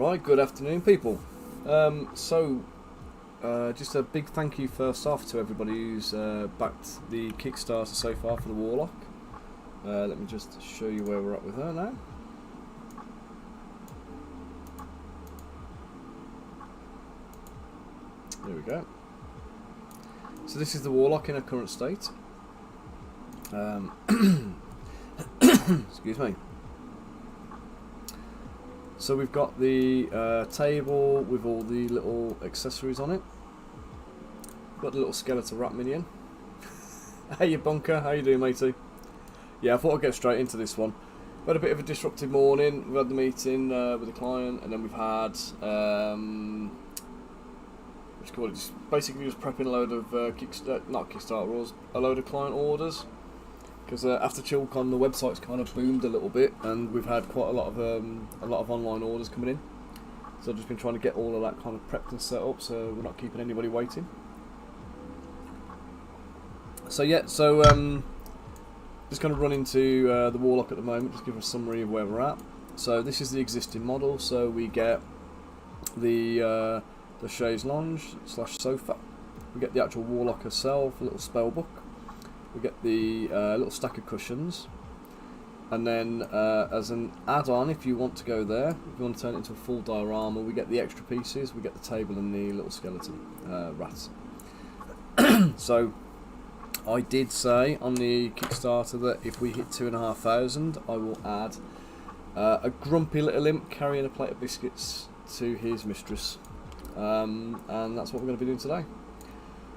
Right, good afternoon people. Just a big thank you first off to everybody who's backed the Kickstarter so far for the Warlock. Let me just show you where we're at with her now. There we go. So this is the Warlock in her current state. Excuse me. So we've got the table with all the little accessories on it. Got the little skeleton rat minion. Hey you bunker, how you doing matey? Yeah, I thought I'd get straight into this one. We've had a bit of a disruptive morning. We've had the meeting with the client, and then we've had basically just prepping a load of Kickstarter orders, a load of client orders. Because after ChillCon, the website's kind of boomed a little bit, and we've had quite a lot of online orders coming in. So I've just been trying to get all of that kind of prepped and set up, so we're not keeping anybody waiting. So yeah, just going to run into the Warlock at the moment, just give a summary of where we're at. So this is the existing model. So we get the chaise lounge / sofa. We get the actual Warlock herself, a little spell book. We get the little stack of cushions, and then as an add-on, if you want to go there, if you want to turn it into a full diorama, we get the extra pieces. We get the table and the little skeleton rats. So I did say on the Kickstarter that if we hit 2,500, I will add a grumpy little imp carrying a plate of biscuits to his mistress, and that's what we're going to be doing today.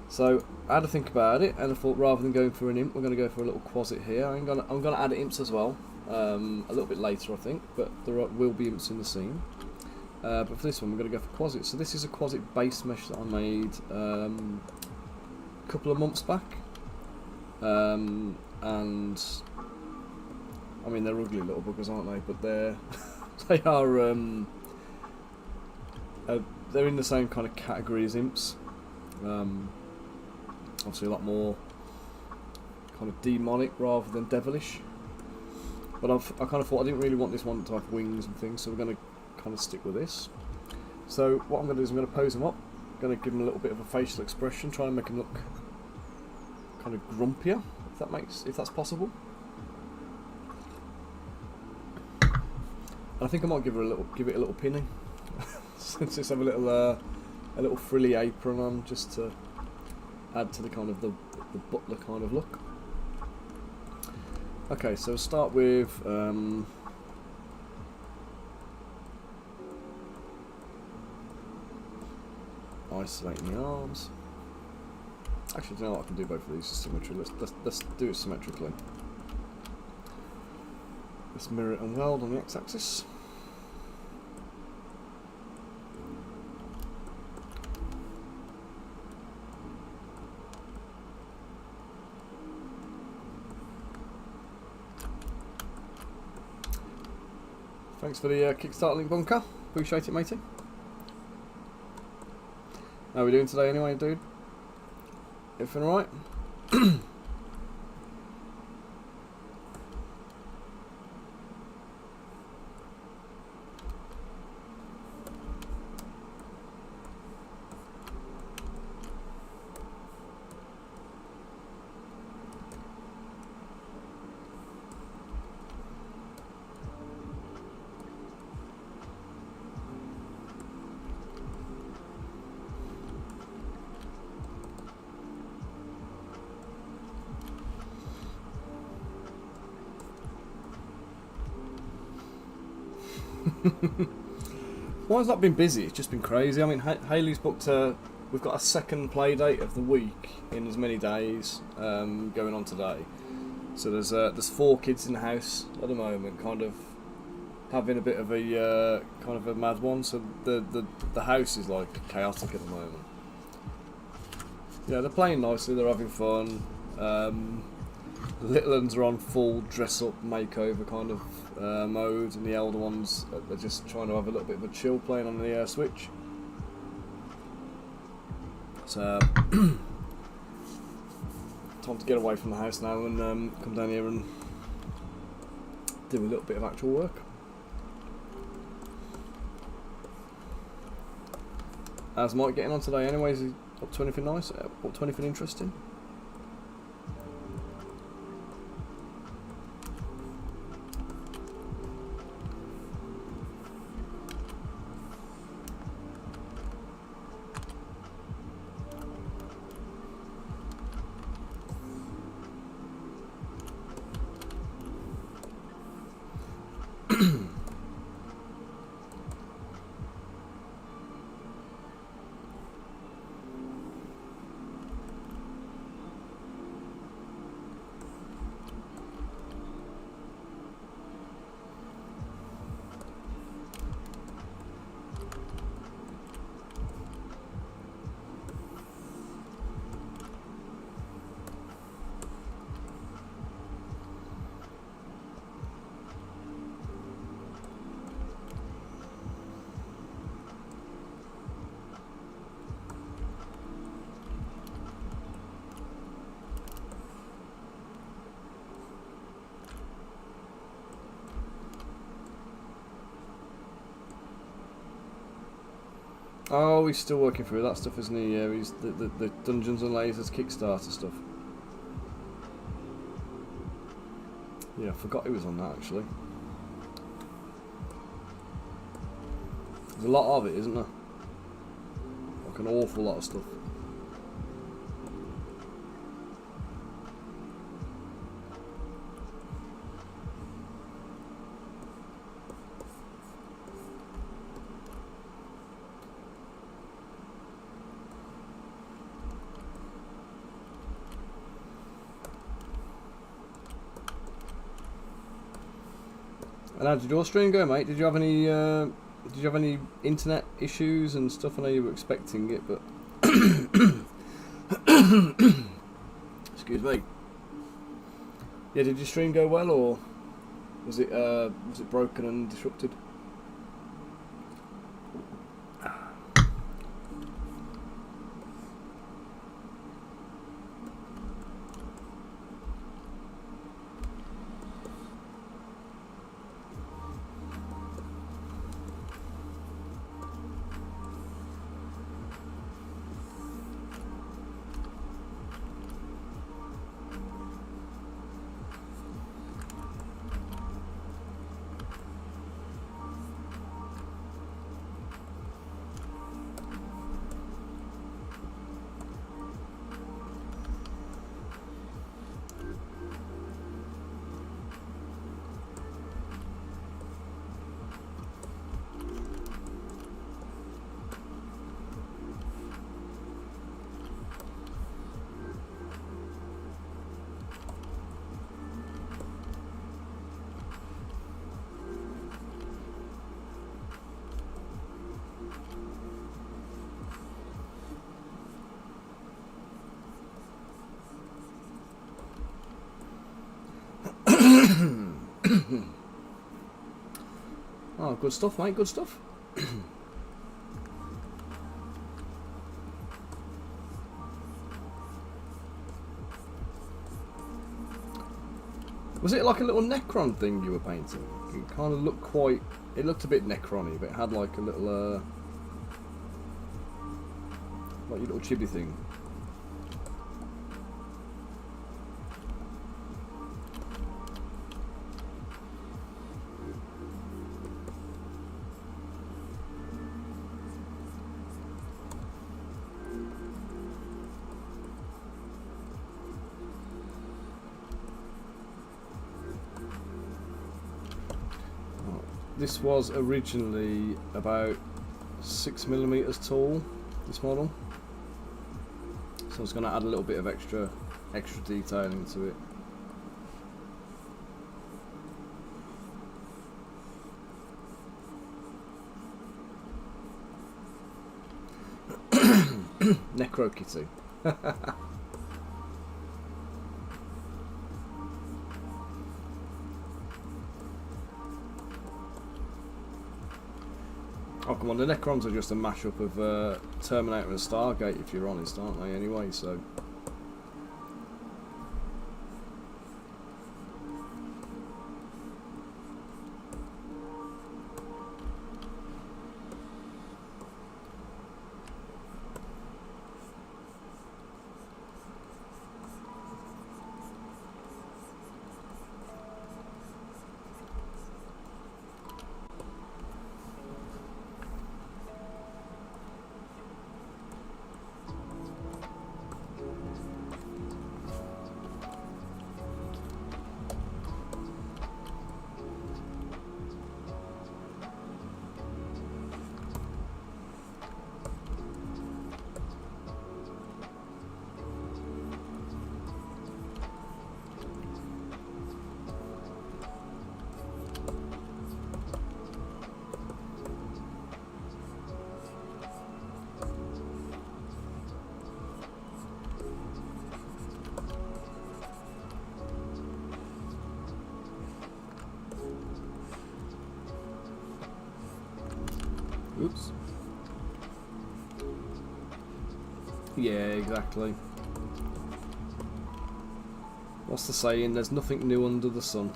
So I had to think about it, and I thought rather than going for an imp, we're going to go for a little quasit here. I'm going to add imps as well, a little bit later I think, but there will be imps in the scene. But for this one, we're going to go for quasit. So this is a quasit base mesh that I made a couple of months back, and I mean they're ugly little buggers, aren't they? But they're in the same kind of category as imps. Obviously a lot more kind of demonic rather than devilish, but I kind of thought I didn't really want this one to have wings and things, so we're going to kind of stick with this. So what I'm going to do is I'm going to pose him up, I'm going to give him a little bit of a facial expression, try and make him look kind of grumpier, if that's possible. And I think I might give it a little pinning, since it's have a little frilly apron on, just to add to the kind of the butler kind of look. Okay, so we'll start with isolating the arms. Actually, do you know what, I can do both of these symmetrically. Let's do it symmetrically. Let's mirror it and weld on the x-axis. Thanks for the Kickstarter link, bunker. Appreciate it, matey. How are we doing today anyway, dude? Everything alright? Well, it's not been busy, it's just been crazy. I mean, Hayley's booked we've got a second play date of the week in as many days going on today. So there's 4 kids in the house at the moment, kind of having a bit of a kind of a mad one. So the house is like chaotic at the moment. Yeah, they're playing nicely, they're having fun. The little ones are on full dress-up makeover kind of mode, and the elder ones are just trying to have a little bit of a chill, playing on the Switch. So time to get away from the house now and come down here and do a little bit of actual work. How's Mike getting on today anyway? Is he up to anything nice? Up to anything interesting? Oh, he's still working through that stuff, isn't he? Yeah, he's the Dungeons and Lasers Kickstarter stuff. Yeah, I forgot he was on that actually. There's a lot of it, isn't there? Like an awful lot of stuff. And how did your stream go, mate? Did you have any internet issues and stuff? I know you were expecting it, but excuse me. Yeah, did your stream go well, or was it broken and disrupted? Oh, good stuff, mate, good stuff. Was it like a little Necron thing you were painting? It kind of looked quite... It looked a bit Necron-y, but it had like a little... like your little chibi thing. This was originally about 6mm tall, this model, so I was going to add a little bit of extra detailing to it. Necro Kitty. Oh come on, the Necrons are just a mashup of Terminator and Stargate, if you're honest, aren't they, anyway, so... Oops. Yeah, exactly. What's the saying? There's nothing new under the sun.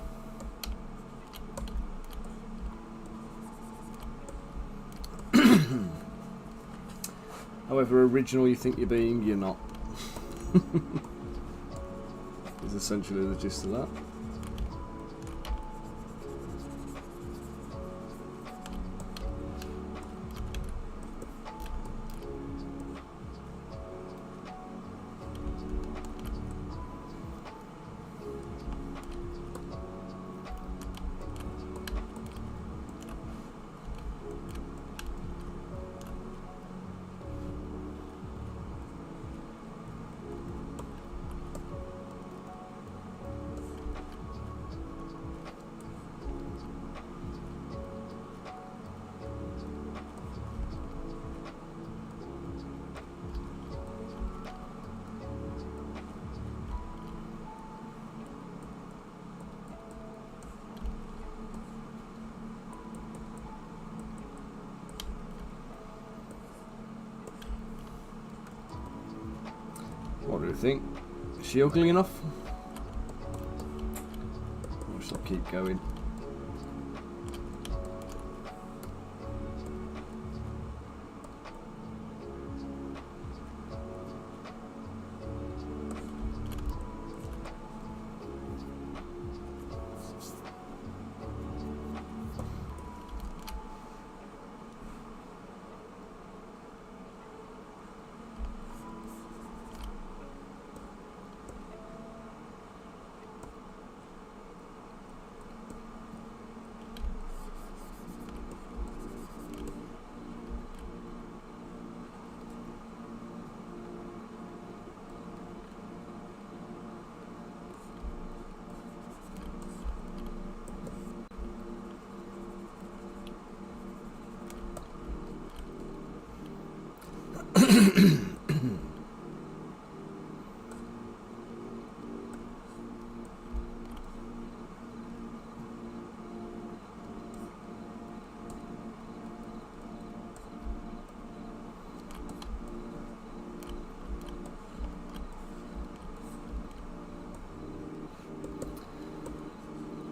However original you think you're being, you're not. Is essentially the gist of that. What do you think? Is she ugly enough? Or shall I keep going?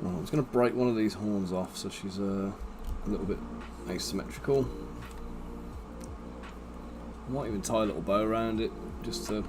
I was going to break one of these horns off so she's a little bit asymmetrical. I might even tie a little bow around it just to...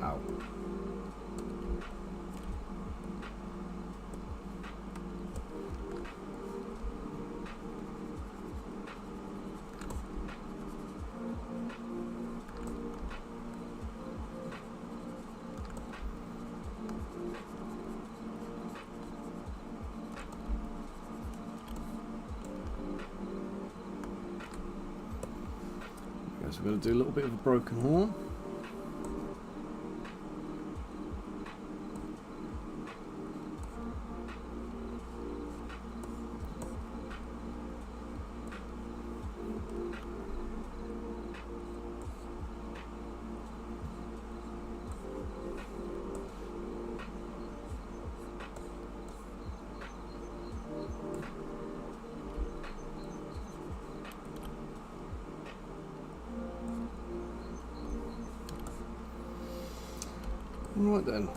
Ow. Guess we're going to do a little bit of a broken horn. Right then.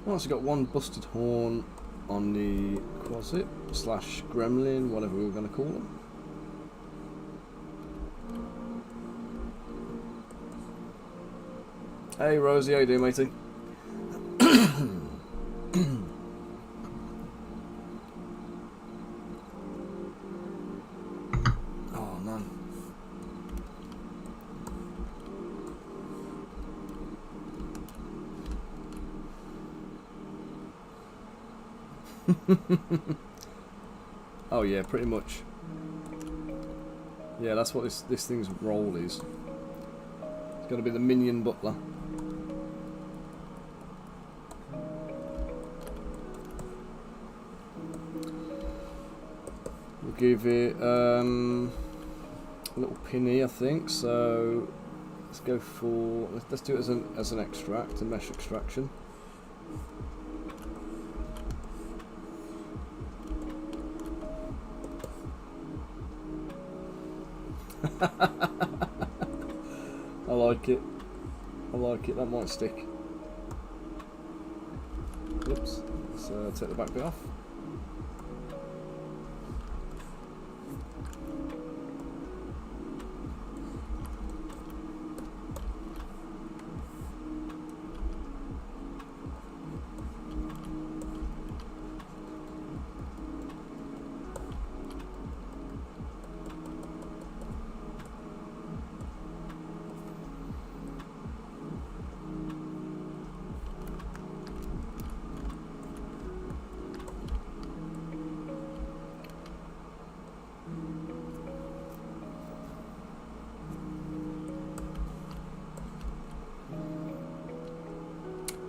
Well, so got one busted horn on the quasit slash gremlin, whatever we were going to call them. Hey Rosie, how you doing, matey? Oh man. Oh yeah, pretty much. Yeah, that's what this thing's role is. It's going to be the minion butler. We'll give it a little pinny, I think. So let's go for let's do it as an extract, a mesh extraction. I like it. I like it. That might stick. Oops. Let's take the back bit off.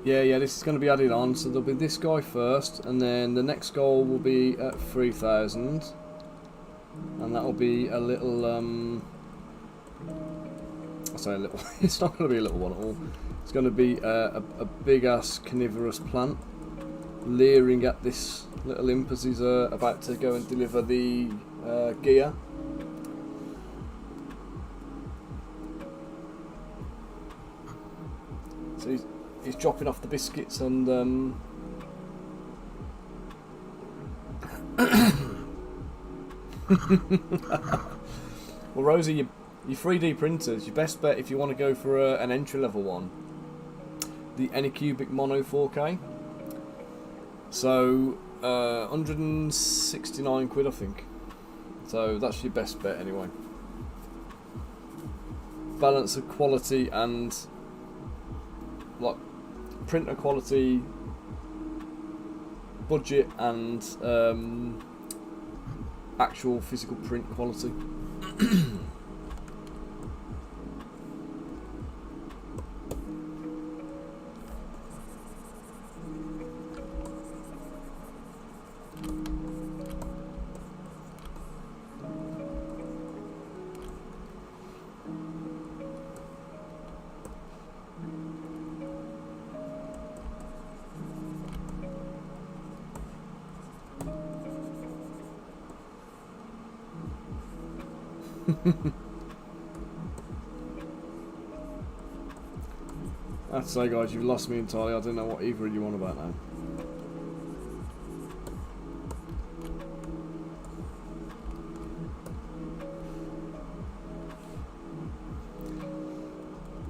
Yeah, this is going to be added on, so there'll be this guy first, and then the next goal will be at 3,000, and that'll be a little, I say a little, it's not going to be a little one at all, it's going to be a big-ass carnivorous plant, leering at this little imp as he's about to go and deliver the gear. So he's dropping off the biscuits and well, Rosie, your 3D printers, your best bet if you want to go for an entry level one, the Anycubic Mono 4K. So 169 quid, I think. So that's your best bet anyway. Balance of quality and like printer quality, budget, and actual physical print quality. I have to say, guys, you've lost me entirely. I don't know what either of you want about now.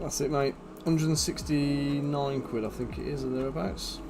That's it, mate. 169 quid, I think it is, or thereabouts.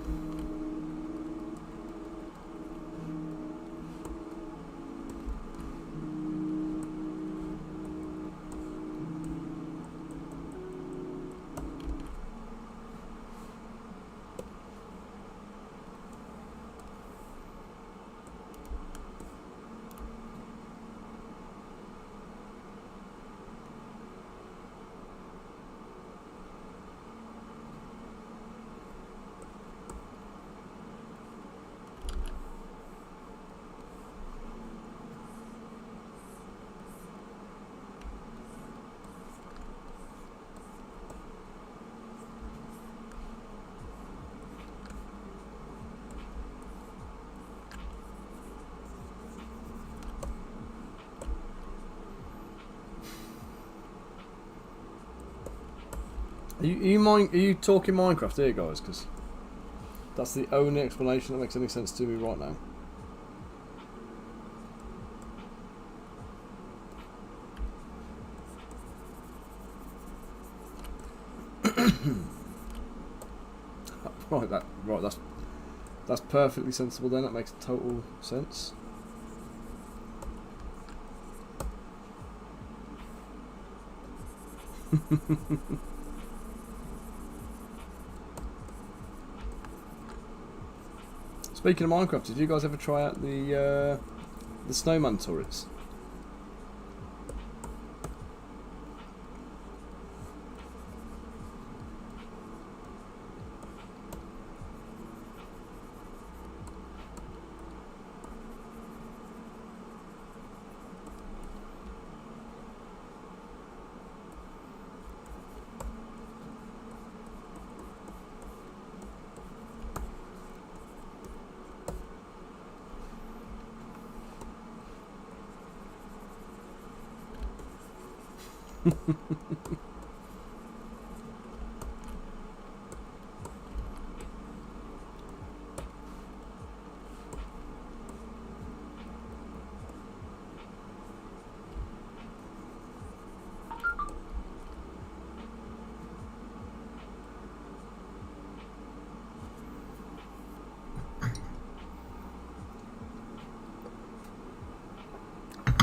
Are you talking Minecraft here, guys? Because that's the only explanation that makes any sense to me right now. That's perfectly sensible. Then that makes total sense. Speaking of Minecraft, did you guys ever try out the snowman turrets?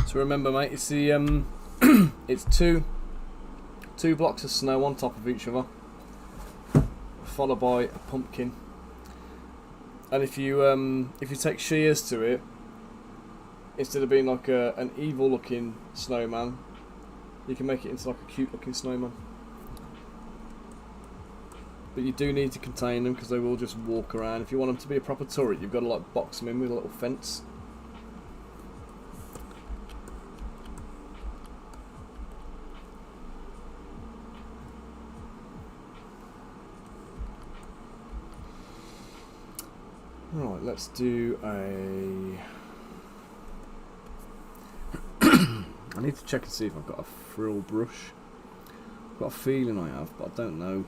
So remember, mate, it's the it's two blocks of snow on top of each other, followed by a pumpkin. And if you take shears to it, instead of being like an evil-looking snowman, you can make it into like a cute-looking snowman. But you do need to contain them because they will just walk around. If you want them to be a proper turret, you've got to like box them in with a little fence. Right, let's do a... I need to check and see if I've got a frill brush. I've got a feeling I have, but I don't know.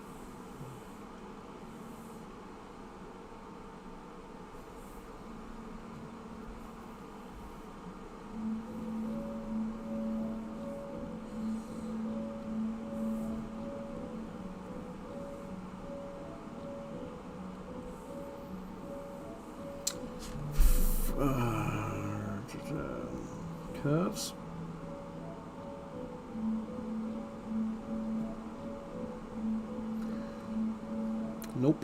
Curves. Nope.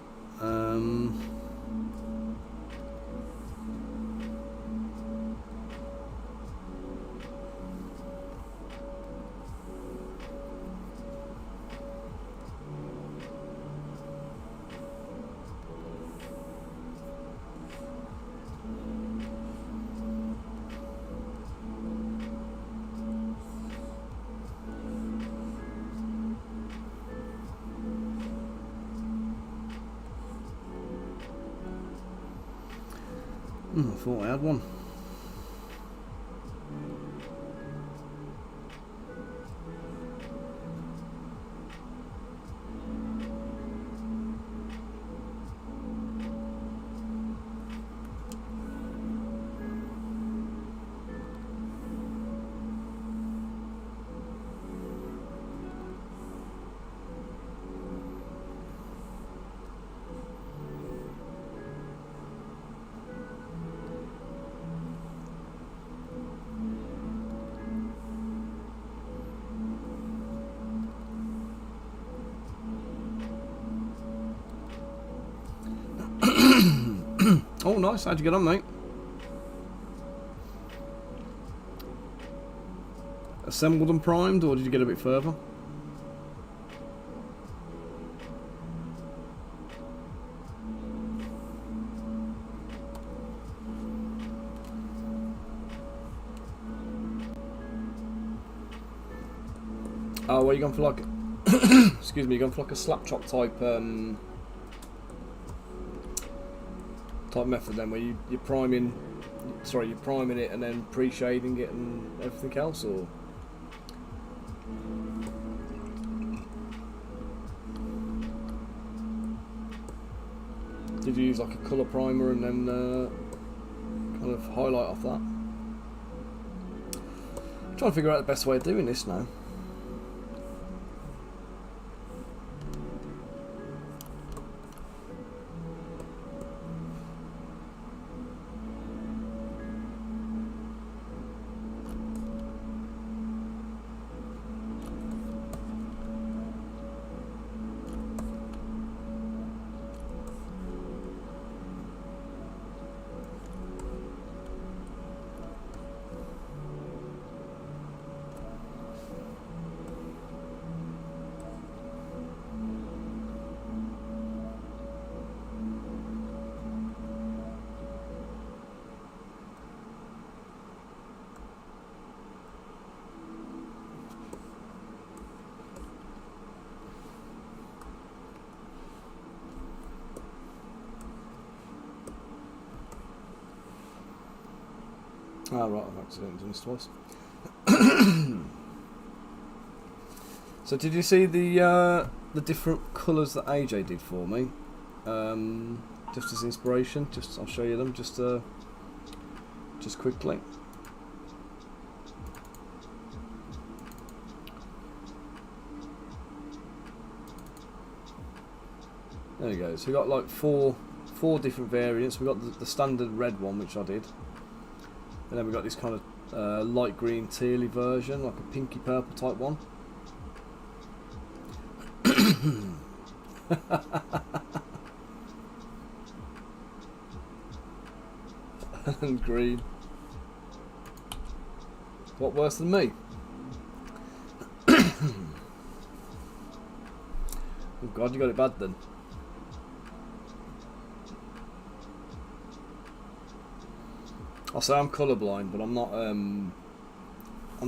I thought I had one. Oh, nice. How'd you get on, mate? Assembled and primed, or did you get a bit further? Oh, well, you gone for like... excuse me, you gone for like a slap chop type... type method then, where you're priming it and then pre-shading it and everything else, or did you use like a colour primer and then kind of highlight off that? I'm trying to figure out the best way of doing this now. Ah, right, I've accidentally done this twice. So did you see the different colours that AJ did for me? Just as inspiration, I'll show you them just quickly. There you go. So we got like four different variants. We got the standard red one, which I did, and then we got this kind of light green tealy version, like a pinky purple type one. And green. What worse than me? Oh God, you got it bad then. I'll say I'm colourblind, but I'm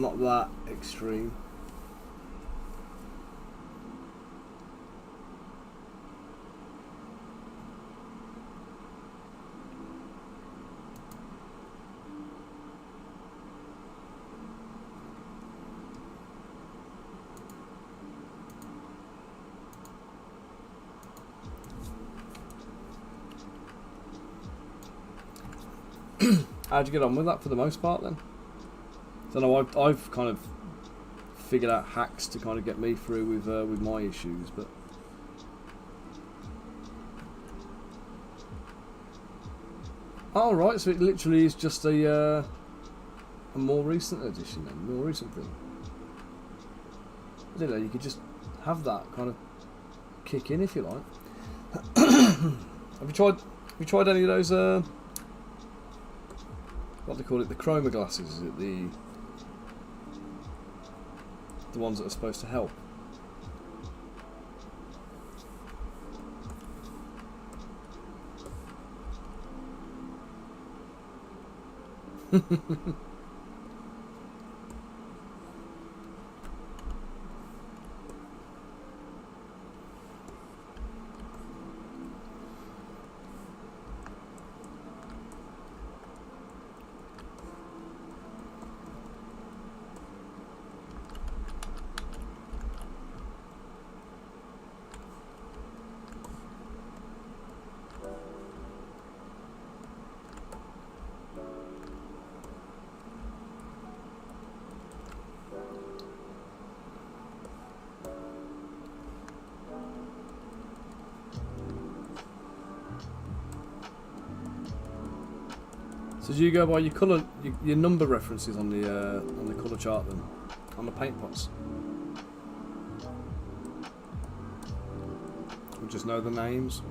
not that extreme. How'd you get on with that for the most part then? I don't know, I've kind of figured out hacks to kind of get me through with my issues, but oh right, so it literally is just a more recent edition then, more recent thing. I don't know, you could just have that kind of kick in if you like. Have you tried any of those what do they call it, the chroma glasses? Is it the ones that are supposed to help? So do you go by your colour, your number references on the colour chart then, on the paint pots? We just know the names.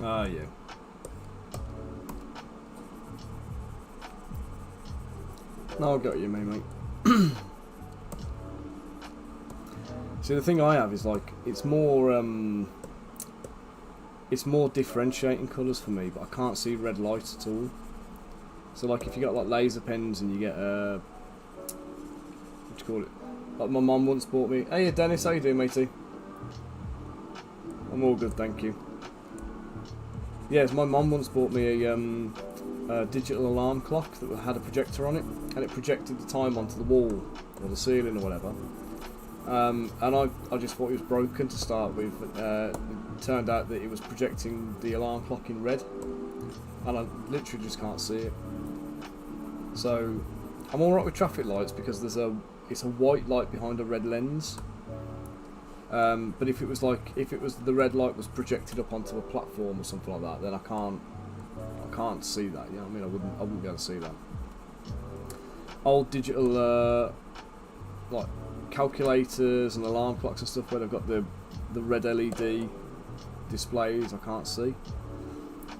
Ah, yeah. No, I got you, mate. See, the thing I have is like it's more differentiating colours for me, but I can't see red light at all. So like if you got like laser pens and you get what do you call it? Like my mum once bought me. Hey Dennis, how you doing, matey? I'm all good, thank you. Yes, my mum once bought me a digital alarm clock that had a projector on it, and it projected the time onto the wall or the ceiling or whatever. And I just thought it was broken to start with. It turned out that it was projecting the alarm clock in red, and I literally just can't see it. So I'm alright with traffic lights because it's a white light behind a red lens. But if it was the red light was projected up onto a platform or something like that, then I can't see that. You know what I mean? I wouldn't be able to see that. Old digital like calculators and alarm clocks and stuff where they've got the red LED displays, I can't see.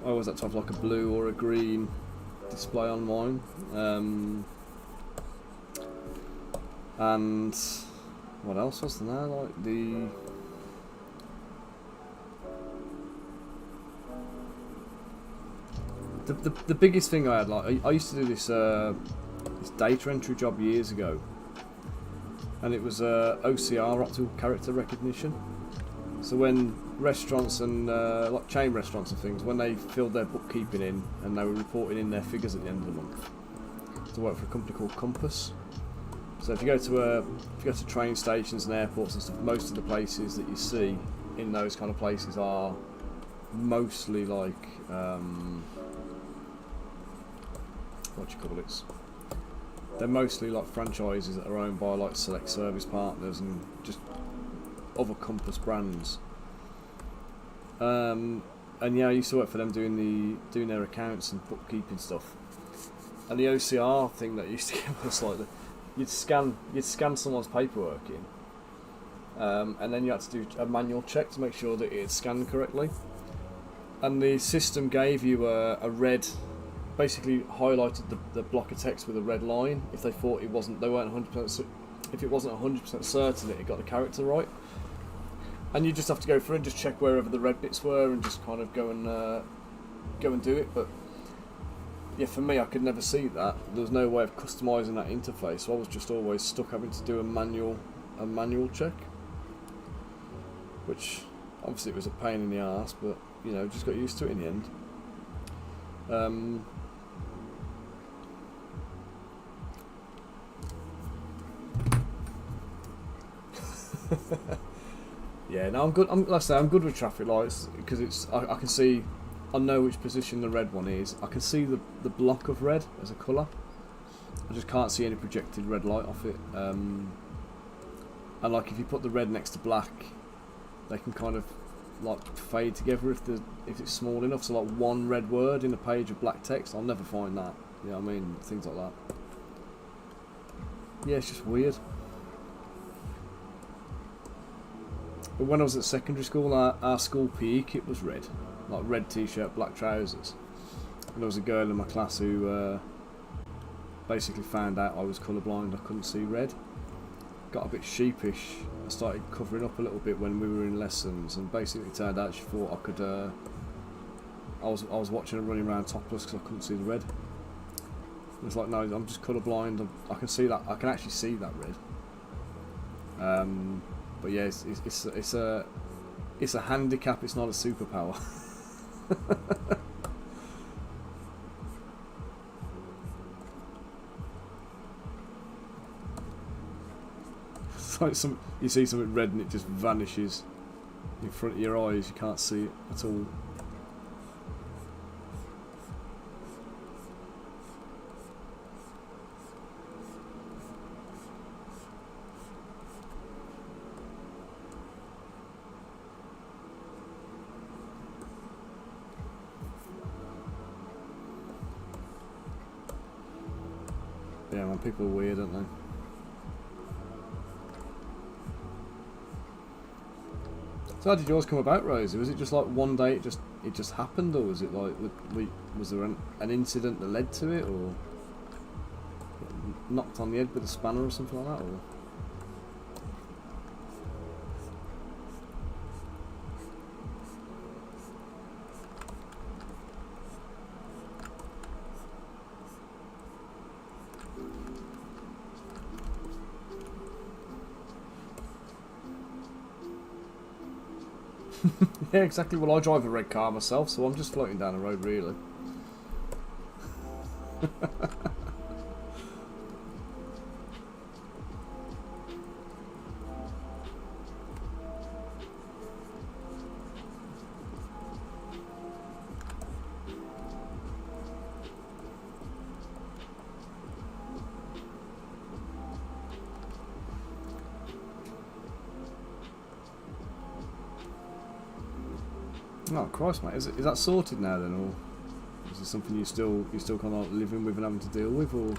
I always have to have like a blue or a green display on mine. And What else was there? Like the biggest thing I had, like I used to do this this data entry job years ago, and it was OCR, optical character recognition. So when restaurants and like chain restaurants and things, when they filled their bookkeeping in and they were reporting in their figures at the end of the month, to work for a company called Compass. So if you go to train stations and airports and stuff, most of the places that you see in those kind of places are mostly like what do you call it? They're mostly like franchises that are owned by like select service partners and just other Compass brands. And yeah, I used to work for them doing their accounts and bookkeeping stuff. And the OCR thing that used to give us like you'd scan someone's paperwork in, and then you had to do a manual check to make sure that it had scanned correctly. And the system gave you a red, basically highlighted the block of text with a red line if they thought they weren't 100%. If it wasn't 100% certain that it got the character right, and you just have to go through and just check wherever the red bits were and just kind of go and do it. But yeah, for me, I could never see that. There was no way of customising that interface, so I was just always stuck having to do a manual check, which obviously it was a pain in the arse, but you know, just got used to it in the end. Yeah, no, I'm good. Like I say, I'm good with traffic lights because I can see. I know which position the red one is. I can see the block of red as a colour. I just can't see any projected red light off it. And like if you put the red next to black, they can kind of like fade together if it's small enough. So like one red word in a page of black text, I'll never find that. You know what I mean? Things like that. Yeah, it's just weird. But when I was at secondary school, our school PE kit was red. Like red t-shirt, black trousers. And there was a girl in my class who basically found out I was colourblind. I couldn't see red. Got a bit sheepish. I started covering up a little bit when we were in lessons, and basically it turned out she thought I could. I was watching her running around topless because I couldn't see the red. It was like, no, I'm just colourblind. I can see that. I can actually see that red. But yeah, it's a handicap. It's not a superpower. It's like you see something red and it just vanishes in front of your eyes. You can't see it at all. Yeah, man, people are weird, aren't they? So how did yours come about, Rosie? Was it just like one day it just happened, or was it like was there an incident that led to it, or knocked on the head with a spanner or something like that, or? Yeah, exactly. Well, I drive a red car myself, so I'm just floating down the road, really. Oh Christ, mate! Is that sorted now then, or is it something you're still kind of living with and having to deal with, or?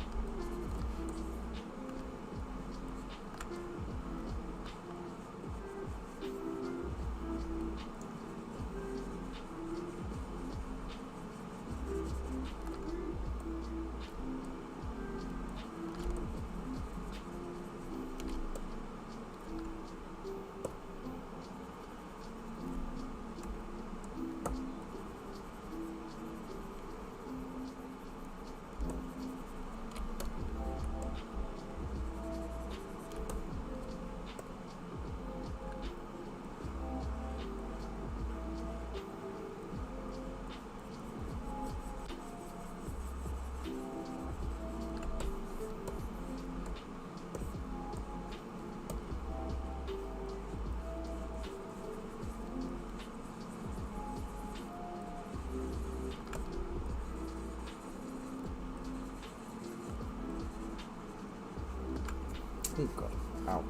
Oh god, ow.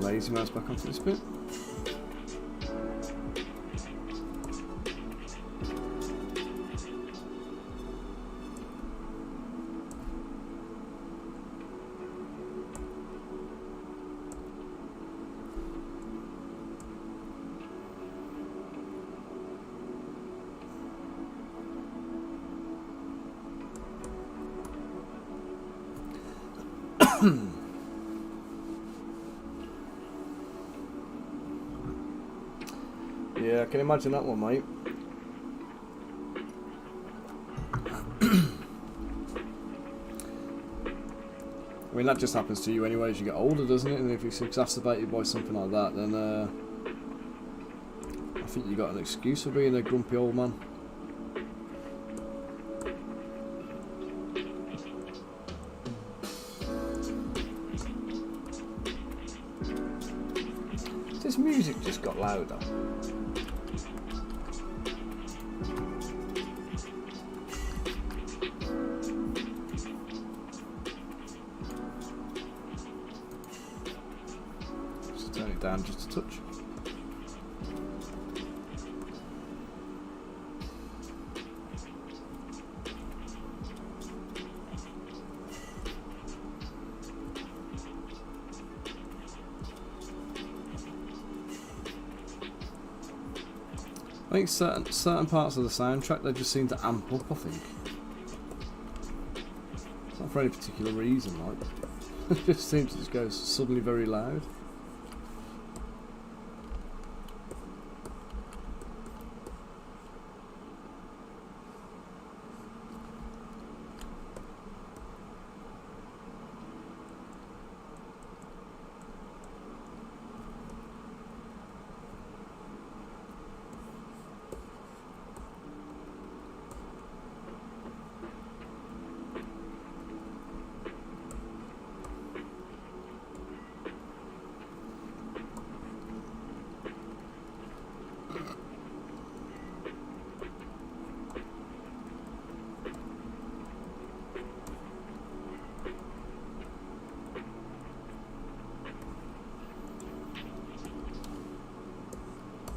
Lazy mouse back onto this bit. Yeah, I can imagine that one, mate. I mean, that just happens to you anyway as you get older, doesn't it? And if it's exacerbated by something like that, then I think you got an excuse for being a grumpy old man. This music just got louder. Just turn it down just a touch. I think certain parts of the soundtrack they just seem to amp up, I think. It's not for any particular reason, like. It just seems to just go suddenly very loud.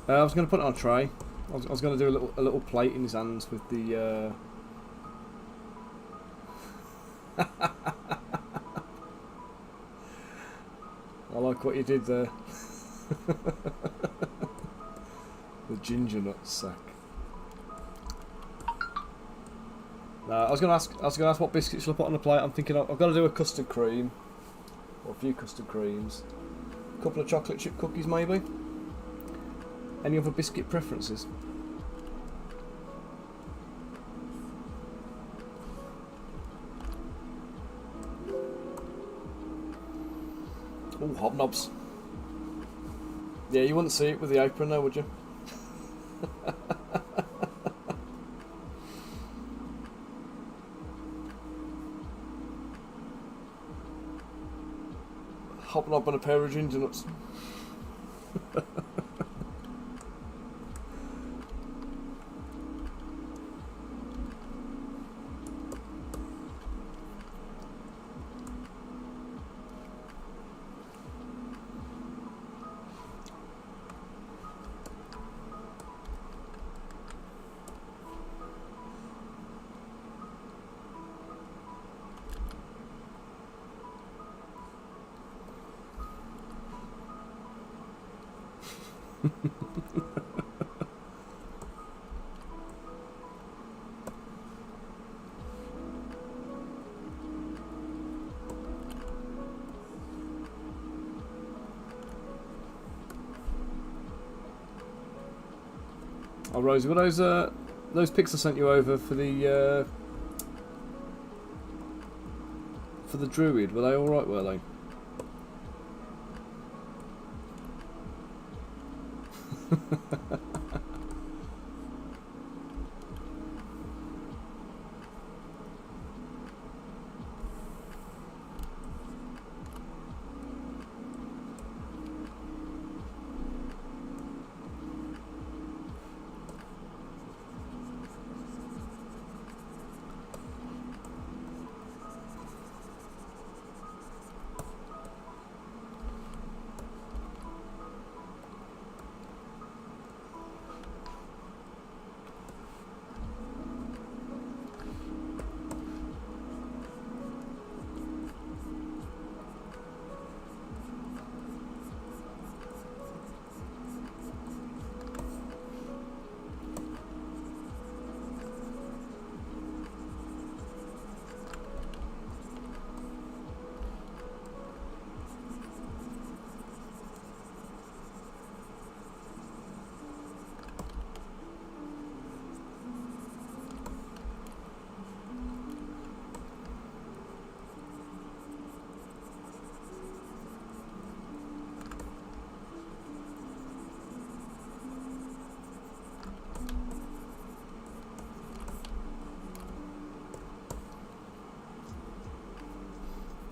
I was going to put it on a tray. I was going to do a little plate in his hands with the. I like what you did there. The ginger nut sack. I was going to ask what biscuits should I put on the plate. I'm thinking I've got to do a custard cream, or a few custard creams, a couple of chocolate chip cookies maybe. Any other biscuit preferences? Oh, hobnobs. Yeah, you wouldn't see it with the apron though, would you? Hobnob and a pair of ginger nuts. Oh, Rosie, were those pics I sent you over for the druid? Were they all right? Were they?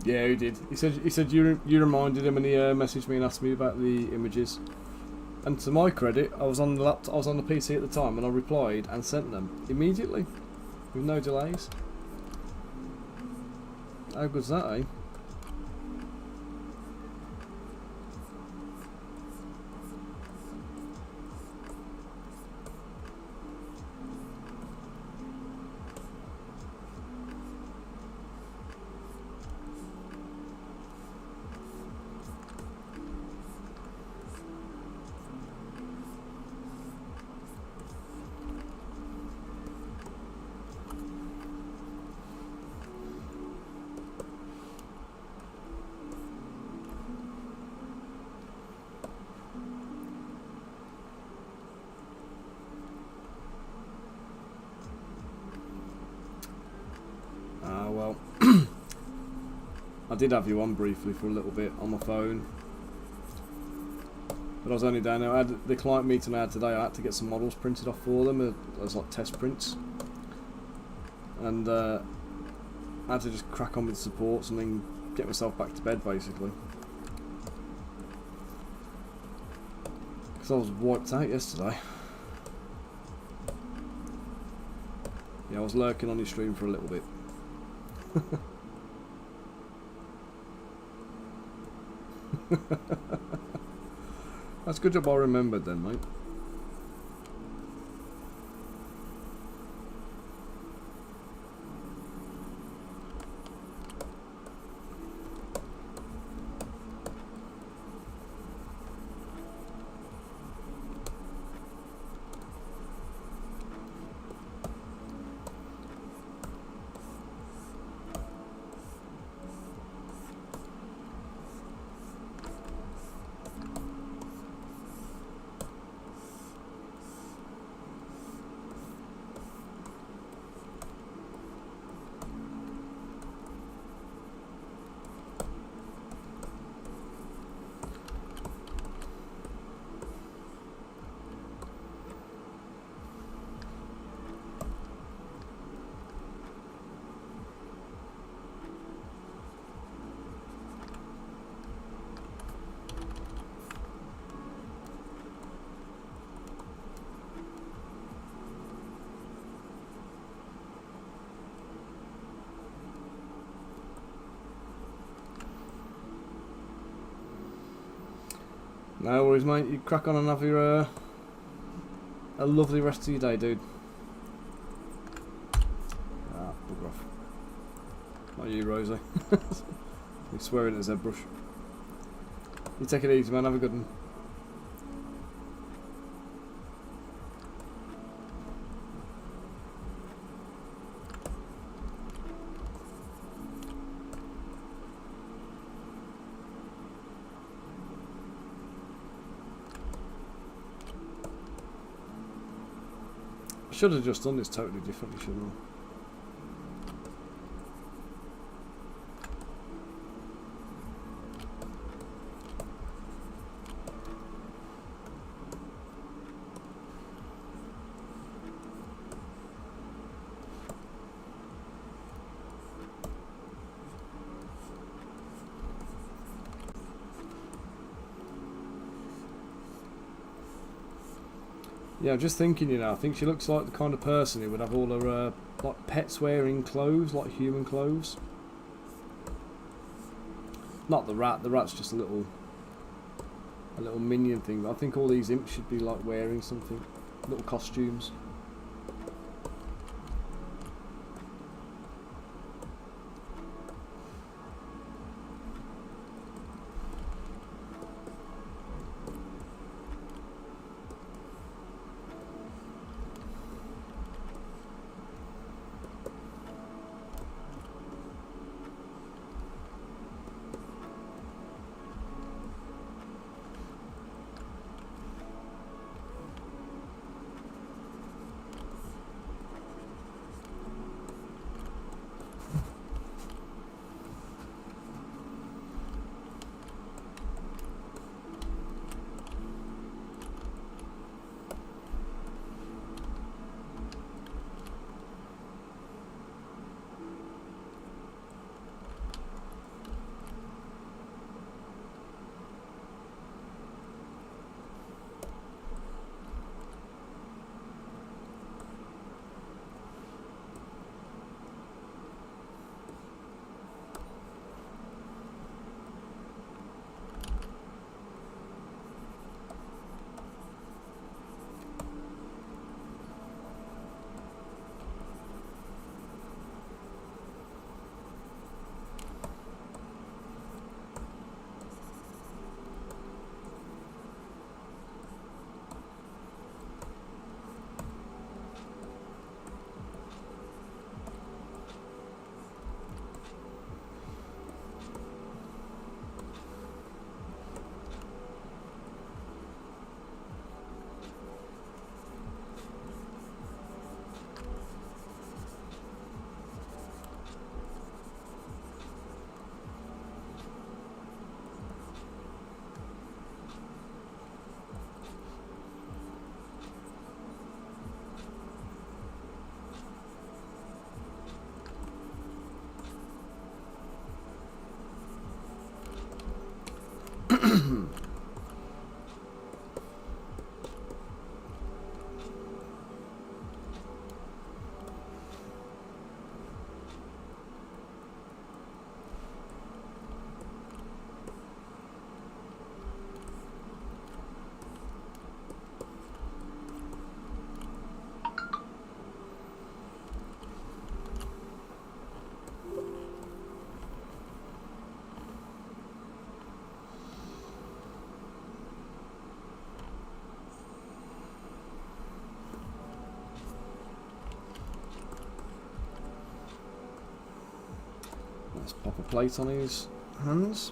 Yeah, he did. He said you reminded him, and he messaged me and asked me about the images. And to my credit, I was on the laptop, I was on the PC at the time, and I replied and sent them immediately, with no delays. How good's that, eh? Well, I did have you on briefly for a little bit on my phone, but I was only down there. I had the client meeting I had today. I had to get some models printed off for them as like test prints, and I had to just crack on with supports and then get myself back to bed basically, because I was wiped out yesterday. Yeah, I was lurking on your stream for a little bit. That's a good job I remembered then, mate. No worries, mate. You crack on and have your a lovely rest of your day, dude. Ah, bugger off. Not you, Rosie. You're swearing at ZBrush. You take it easy, man. Have a good one. Should have just done this totally differently, shouldn't I? Yeah, I'm just thinking, you know, I think she looks like the kind of person who would have all her like pets wearing clothes, like human clothes. Not the rat. The rat's just a little minion thing. But I think all these imps should be like wearing something, little costumes. Let's pop a plate on his hands.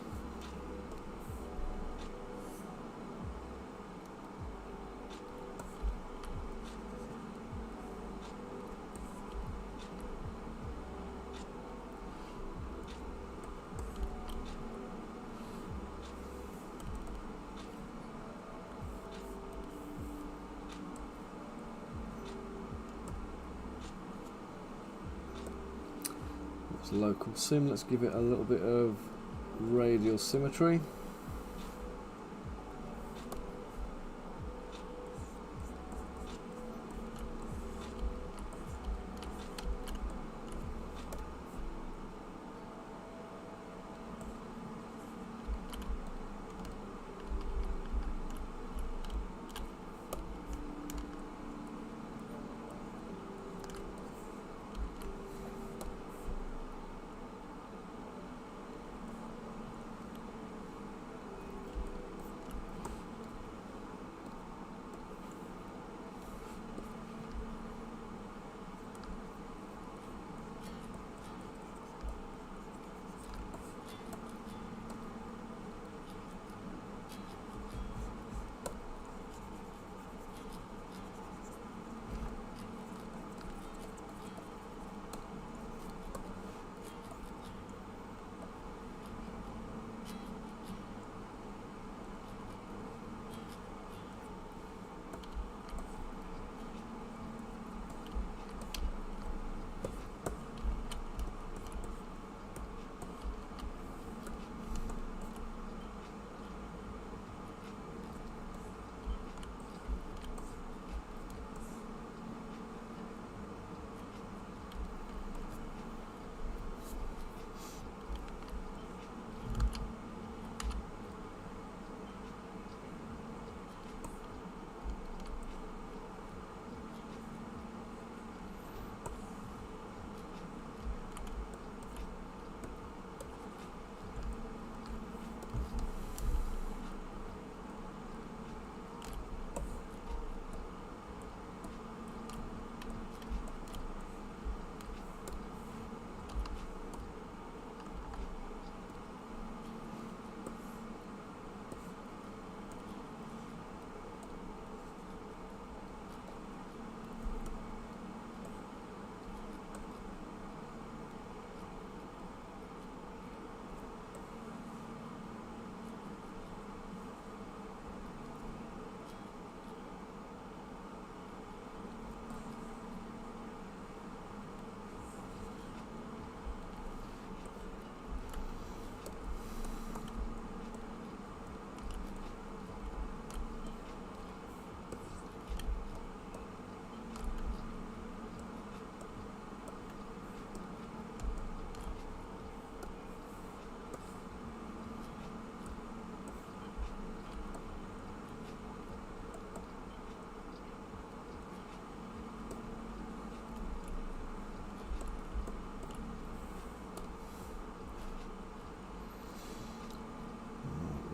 Local sim, let's give it a little bit of radial symmetry.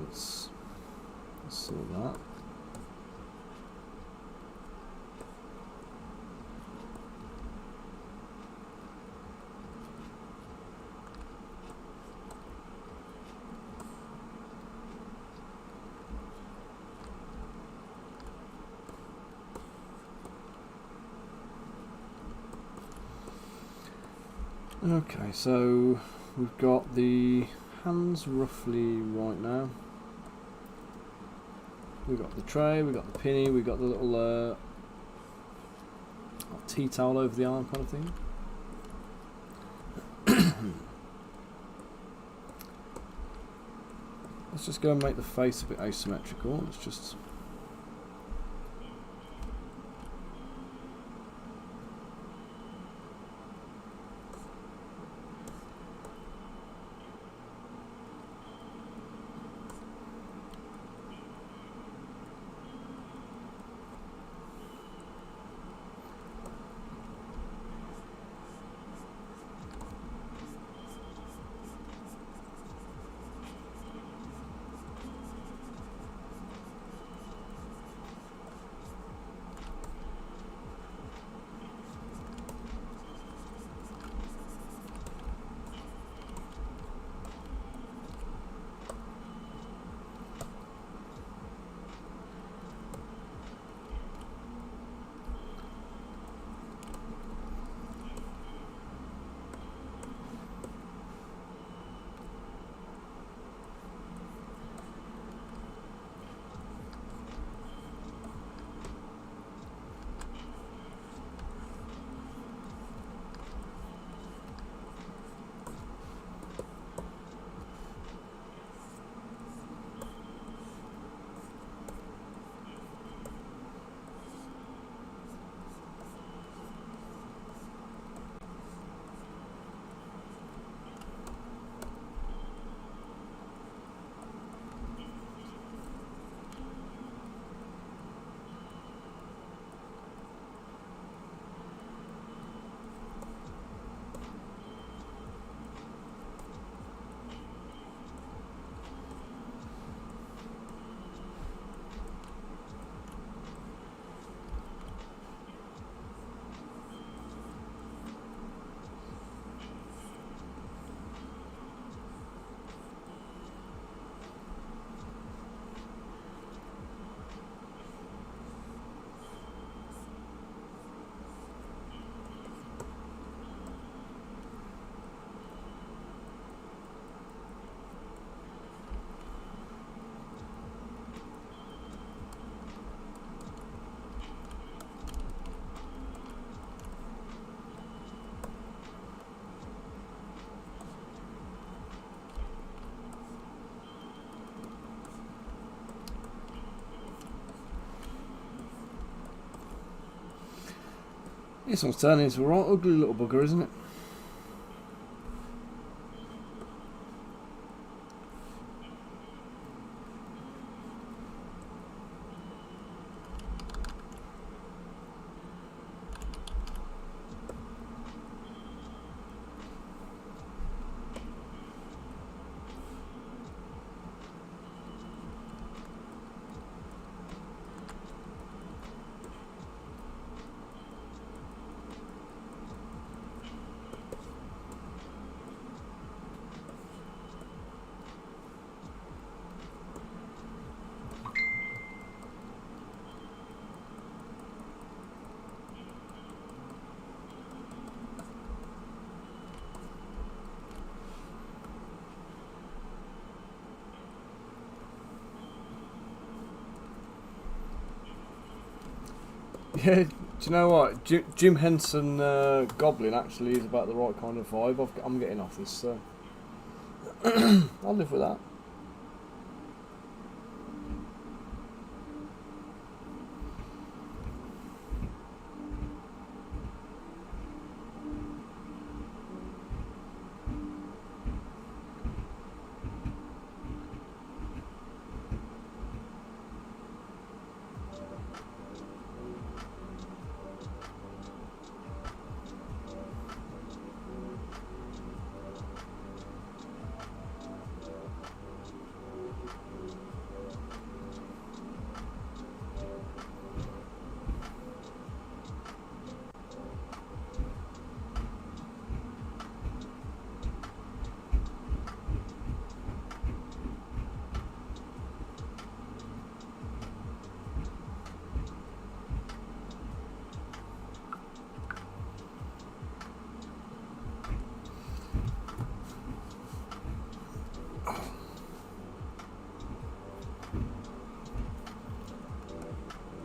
let's sort that. Okay, so we've got the hands roughly right now. We've got the tray, we've got the pinny, we've got the little tea towel over the arm kind of thing. Let's just go and make the face a bit asymmetrical. Let's just... This one's turning into a right ugly little bugger, isn't it? Yeah, do you know what? Jim Henson Goblin actually is about the right kind of vibe. I'm getting off this, so I'll live with that.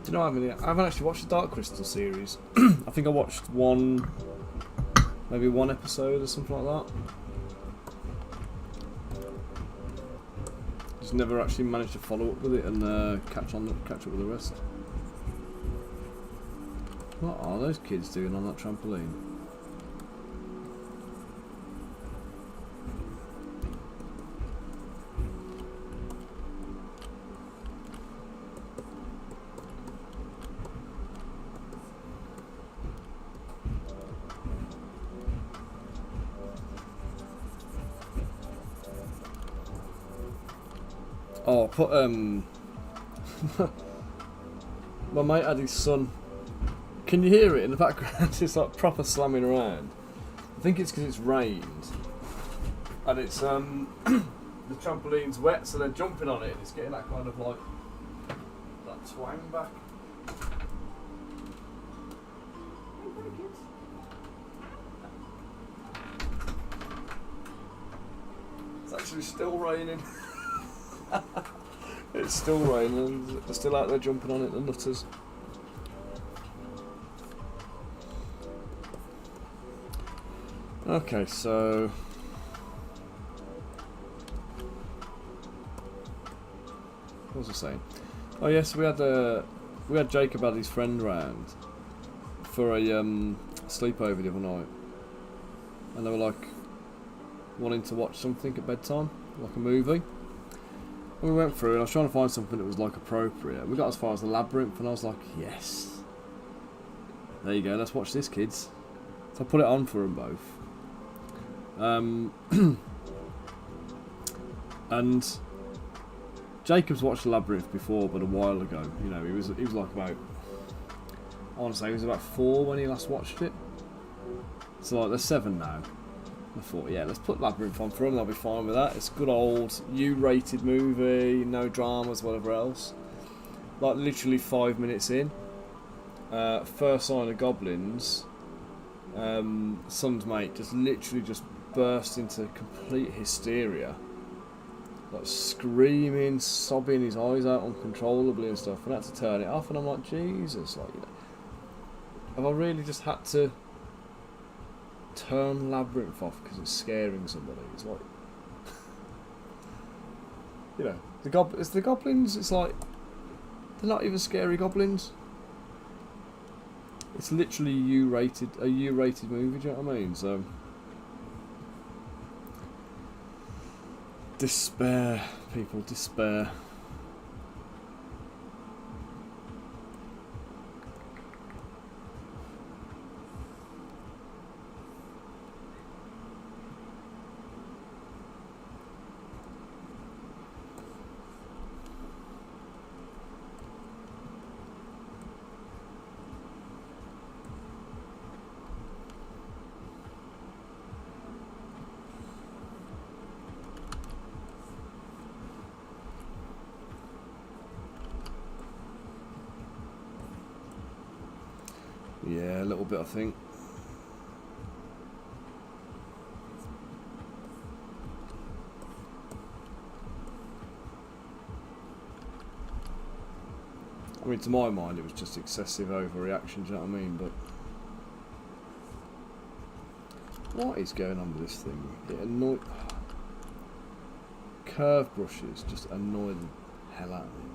Do you know I haven't actually watched the Dark Crystal series. I think I watched maybe one episode or something like that. Just never actually managed to follow up with it and catch up with the rest. What are those kids doing on that trampoline? Oh, put my mate had his son. Can you hear it in the background? It's like proper slamming around. I think it's because it's rained, and it's the trampoline's wet, so they're jumping on it, and it's getting that kind of like that twang back. It's actually still raining. It's still raining. They're still out there jumping on it, the nutters. Okay, so what was I saying? Oh yes, we had Jacob had his friend round for a sleepover the other night, and they were like wanting to watch something at bedtime, like a movie. And we went through, and I was trying to find something that was like appropriate. We got as far as the labyrinth, and I was like, yes, there you go. Let's watch this, kids. So I put it on for them both. And Jacob's watched the labyrinth before, but a while ago. You know, he was like about, I want to say he was about 4 when he last watched it. So like they're 7 now. I thought, yeah, let's put Labyrinth on for him, they'll be fine with that. It's a good old U-rated movie, no dramas, whatever else. Like literally 5 minutes in, first sign of goblins, son's mate just literally just burst into complete hysteria. Like screaming, sobbing his eyes out uncontrollably and stuff, and I had to turn it off, and I'm like, Jesus, like, you know, have I really just had to turn Labyrinth off because it's scaring somebody? It's like, you know, it's the goblins, it's like, they're not even scary goblins. It's literally a U-rated movie, do you know what I mean? So, despair, people, despair. Yeah, a little bit, I think. I mean, to my mind, it was just excessive overreaction, do you know what I mean? But what is going on with this thing? It annoys. Curve brushes just annoy the hell out of me.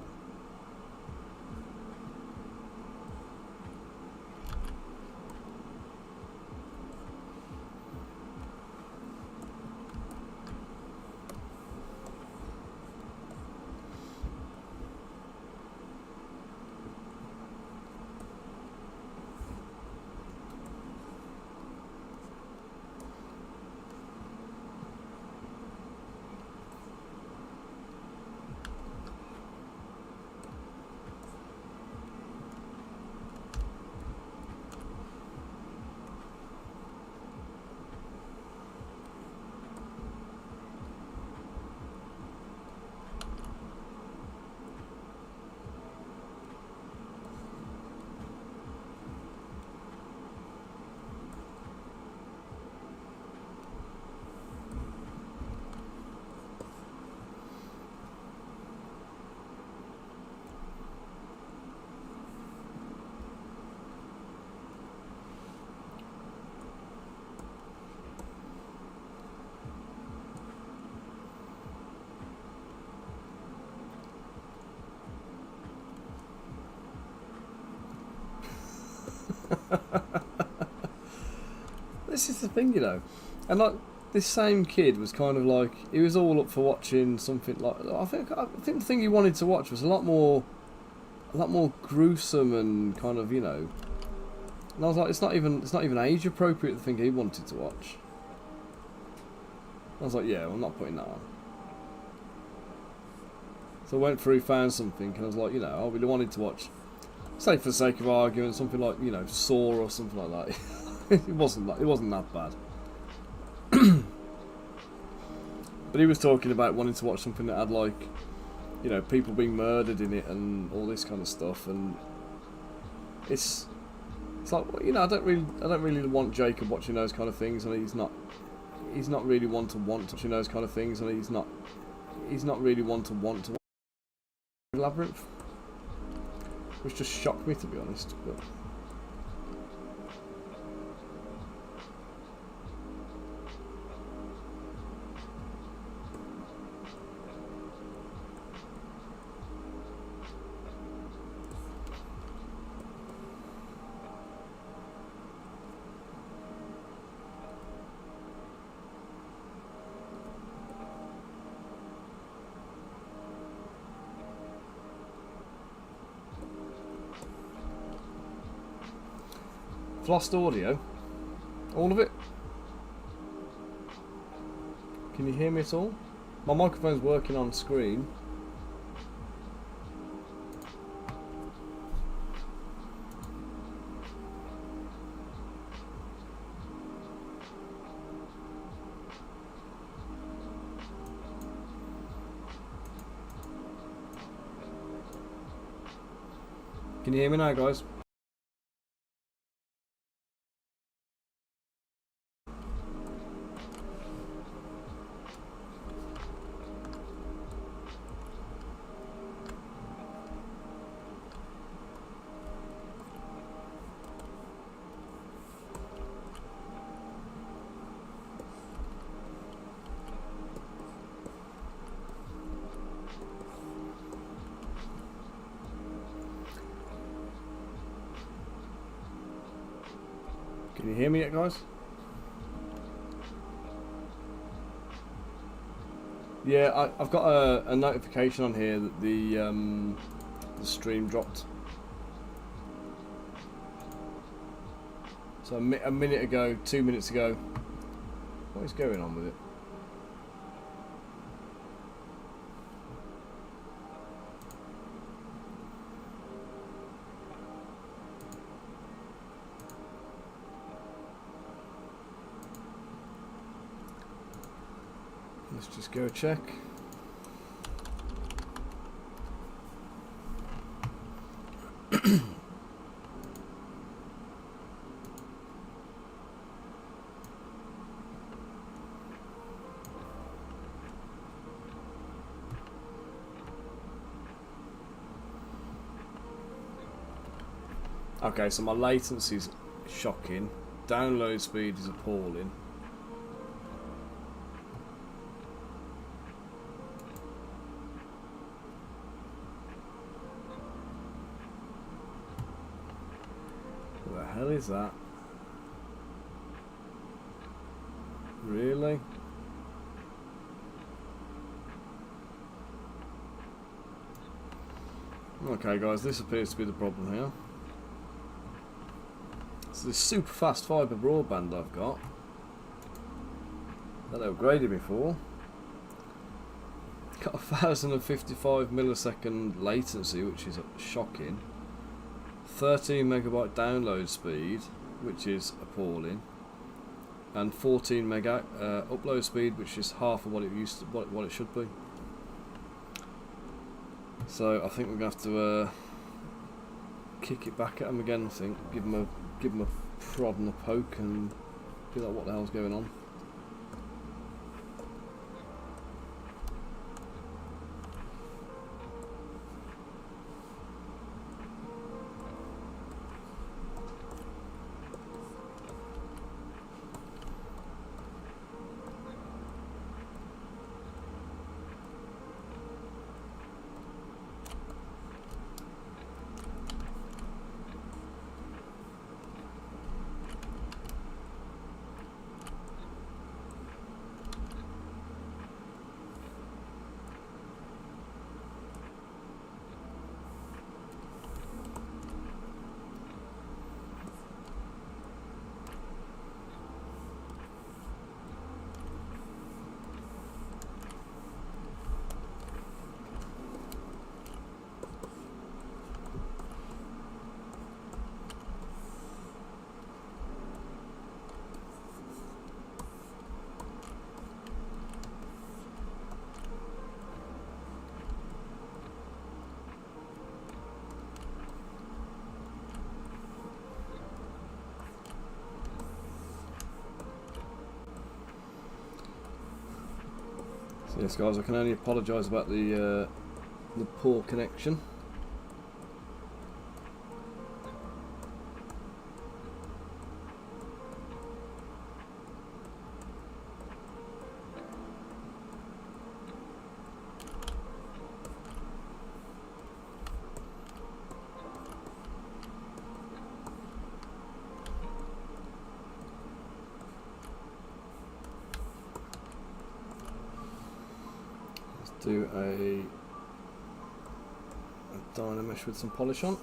This is the thing, you know. And like this same kid was kind of like, he was all up for watching something like, I think the thing he wanted to watch was a lot more gruesome and kind of, you know. And I was like, it's not even age appropriate, the thing he wanted to watch. I was like, yeah, well, I'm not putting that on. So I went through, found something, and I was like, you know, I really wanted to watch, say for the sake of argument, something like, you know, Saw or something like that. it wasn't that bad. But he was talking about wanting to watch something that had, like, you know, people being murdered in it and all this kind of stuff, and it's like, you know, I don't really want Jacob watching those kind of things, and he's not really one to want watching those kind of things, and he's not really one to want to watch Labyrinth, which just shocked me, to be honest. But lost audio, all of it. Can you hear me at all? My microphone's working on screen. Can you hear me now, guys? Can you hear me yet, guys? Yeah, I've got a notification on here that the stream dropped. So a minute ago, 2 minutes ago. What is going on with it? Let's just go check. Okay, so my latency is shocking. Download speed is appalling. What the hell is that? Really? Okay guys, this appears to be the problem here. So this super fast fibre broadband I've got that I upgraded before, got 1055 millisecond latency, which is shocking. 13 megabyte download speed, which is appalling, and 14 mega upload speed, which is half of what it used to, what it should be. So I think we're gonna have to kick it back at them again. I think give them a prod and a poke and be like, what the hell's going on? Yes, guys, I can only apologise about the poor connection. Do a dynamesh with some polish on.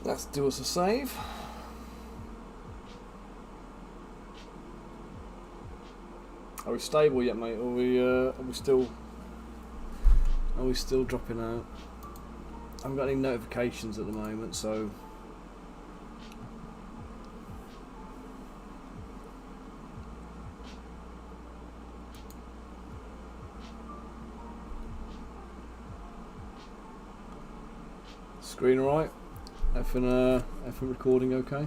Let's do us a save. Are we stable yet, mate? Are we still dropping out? I haven't got any notifications at the moment, so screen alright? Effing recording okay?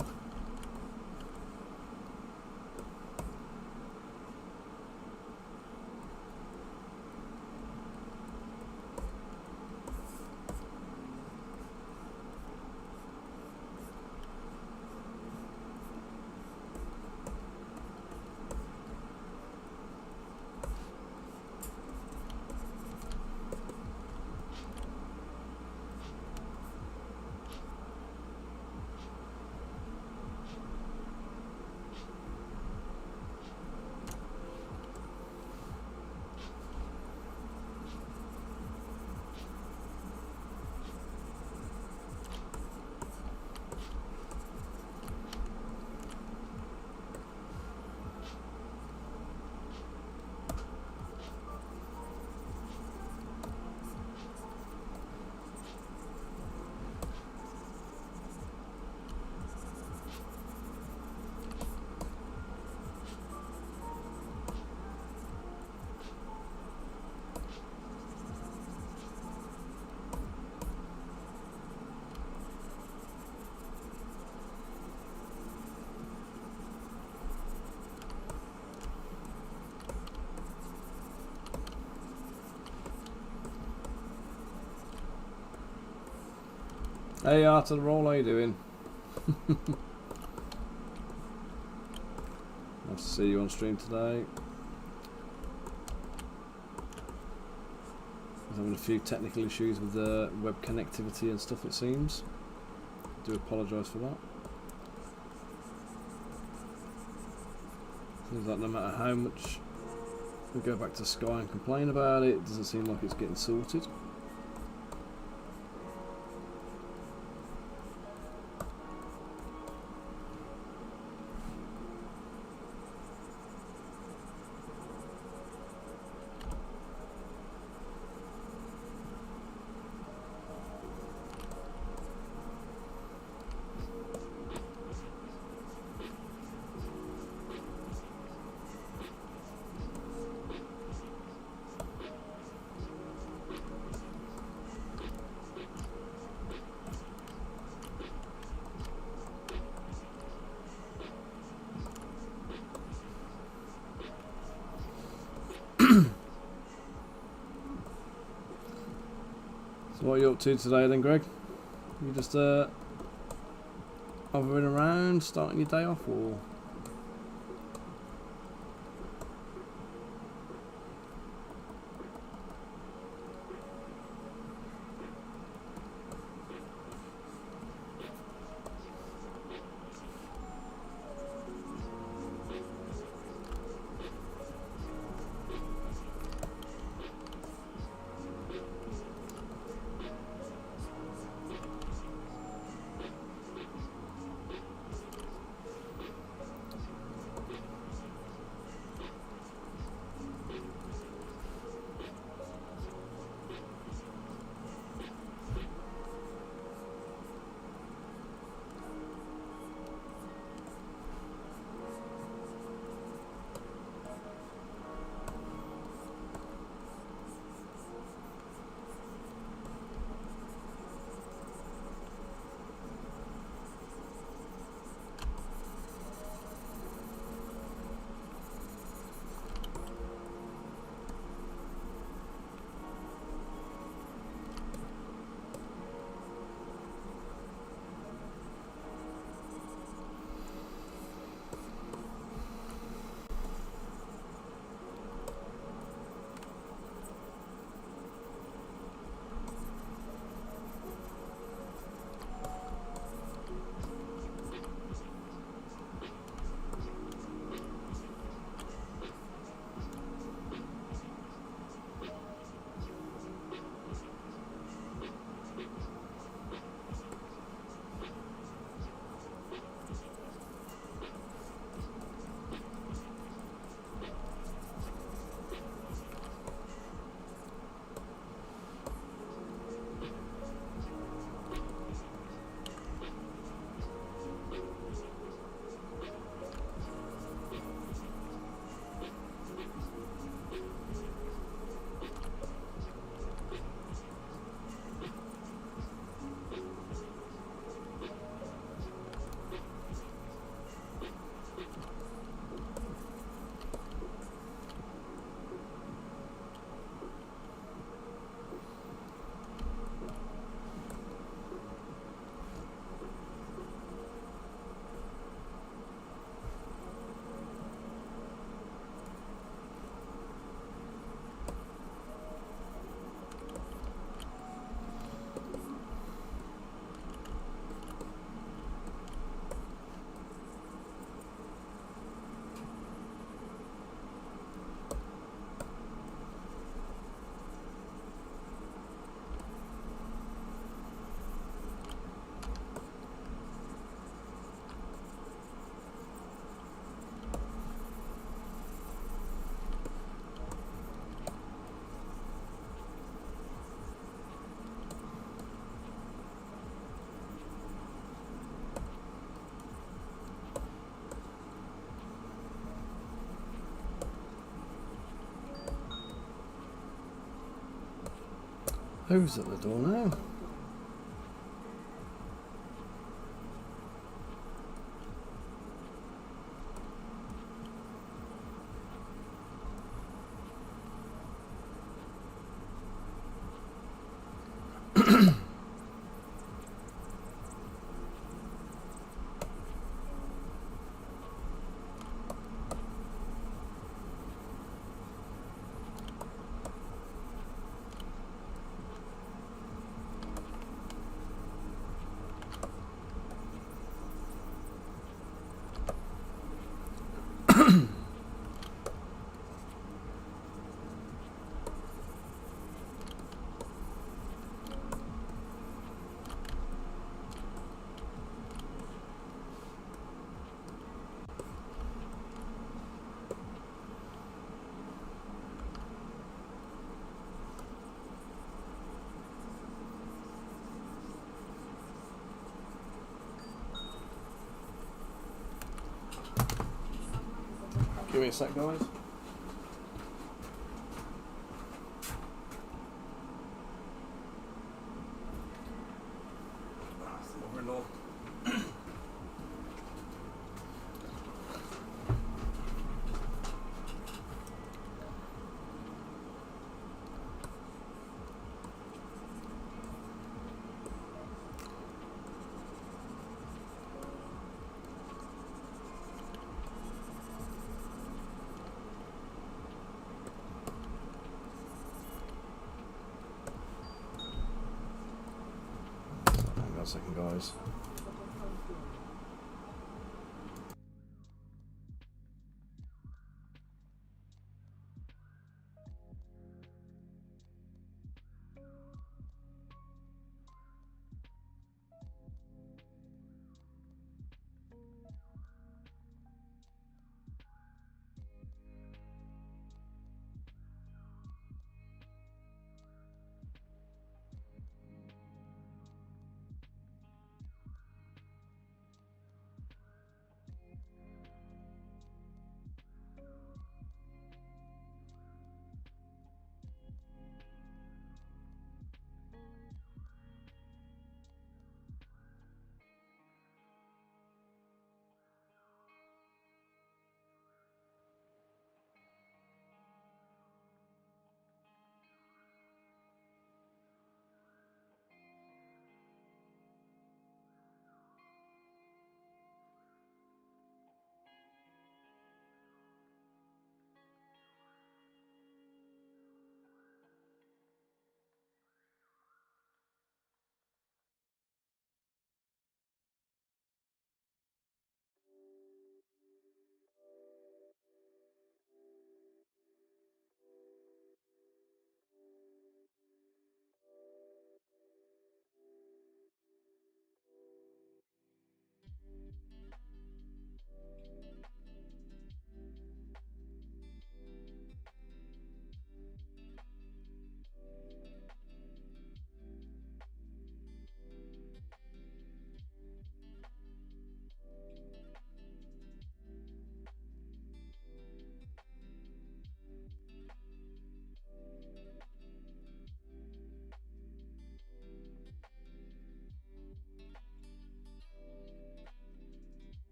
Hey, Art of the Roll, how you doing? Nice to see you on stream today. I'm having a few technical issues with the web connectivity and stuff, it seems. I do apologise for that. Seems like no matter how much we go back to Sky and complain about it, it doesn't seem like it's getting sorted. So what are you up to today then, Greg? You just hovering around, starting your day off, or? Who's at the door now? Give me a sec, guys. Mother-in-law. Hang on a second, guys.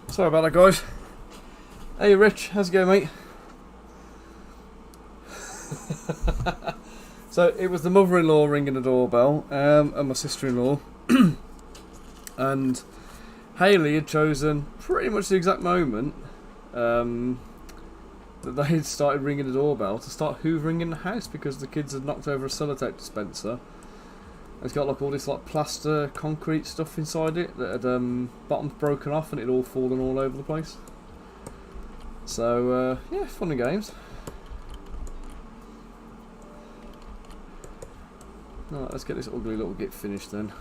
Sorry about that, guys. Hey Rich, how's it going, mate? So it was the mother-in-law ringing the doorbell, and my sister-in-law, and Hayley had chosen pretty much the exact moment that they had started ringing the doorbell to start hoovering in the house because the kids had knocked over a sellotape dispenser. It's got like all this like plaster concrete stuff inside it that had bottoms broken off and it had all fallen all over the place. So yeah, fun and games. Right, let's get this ugly little git finished then.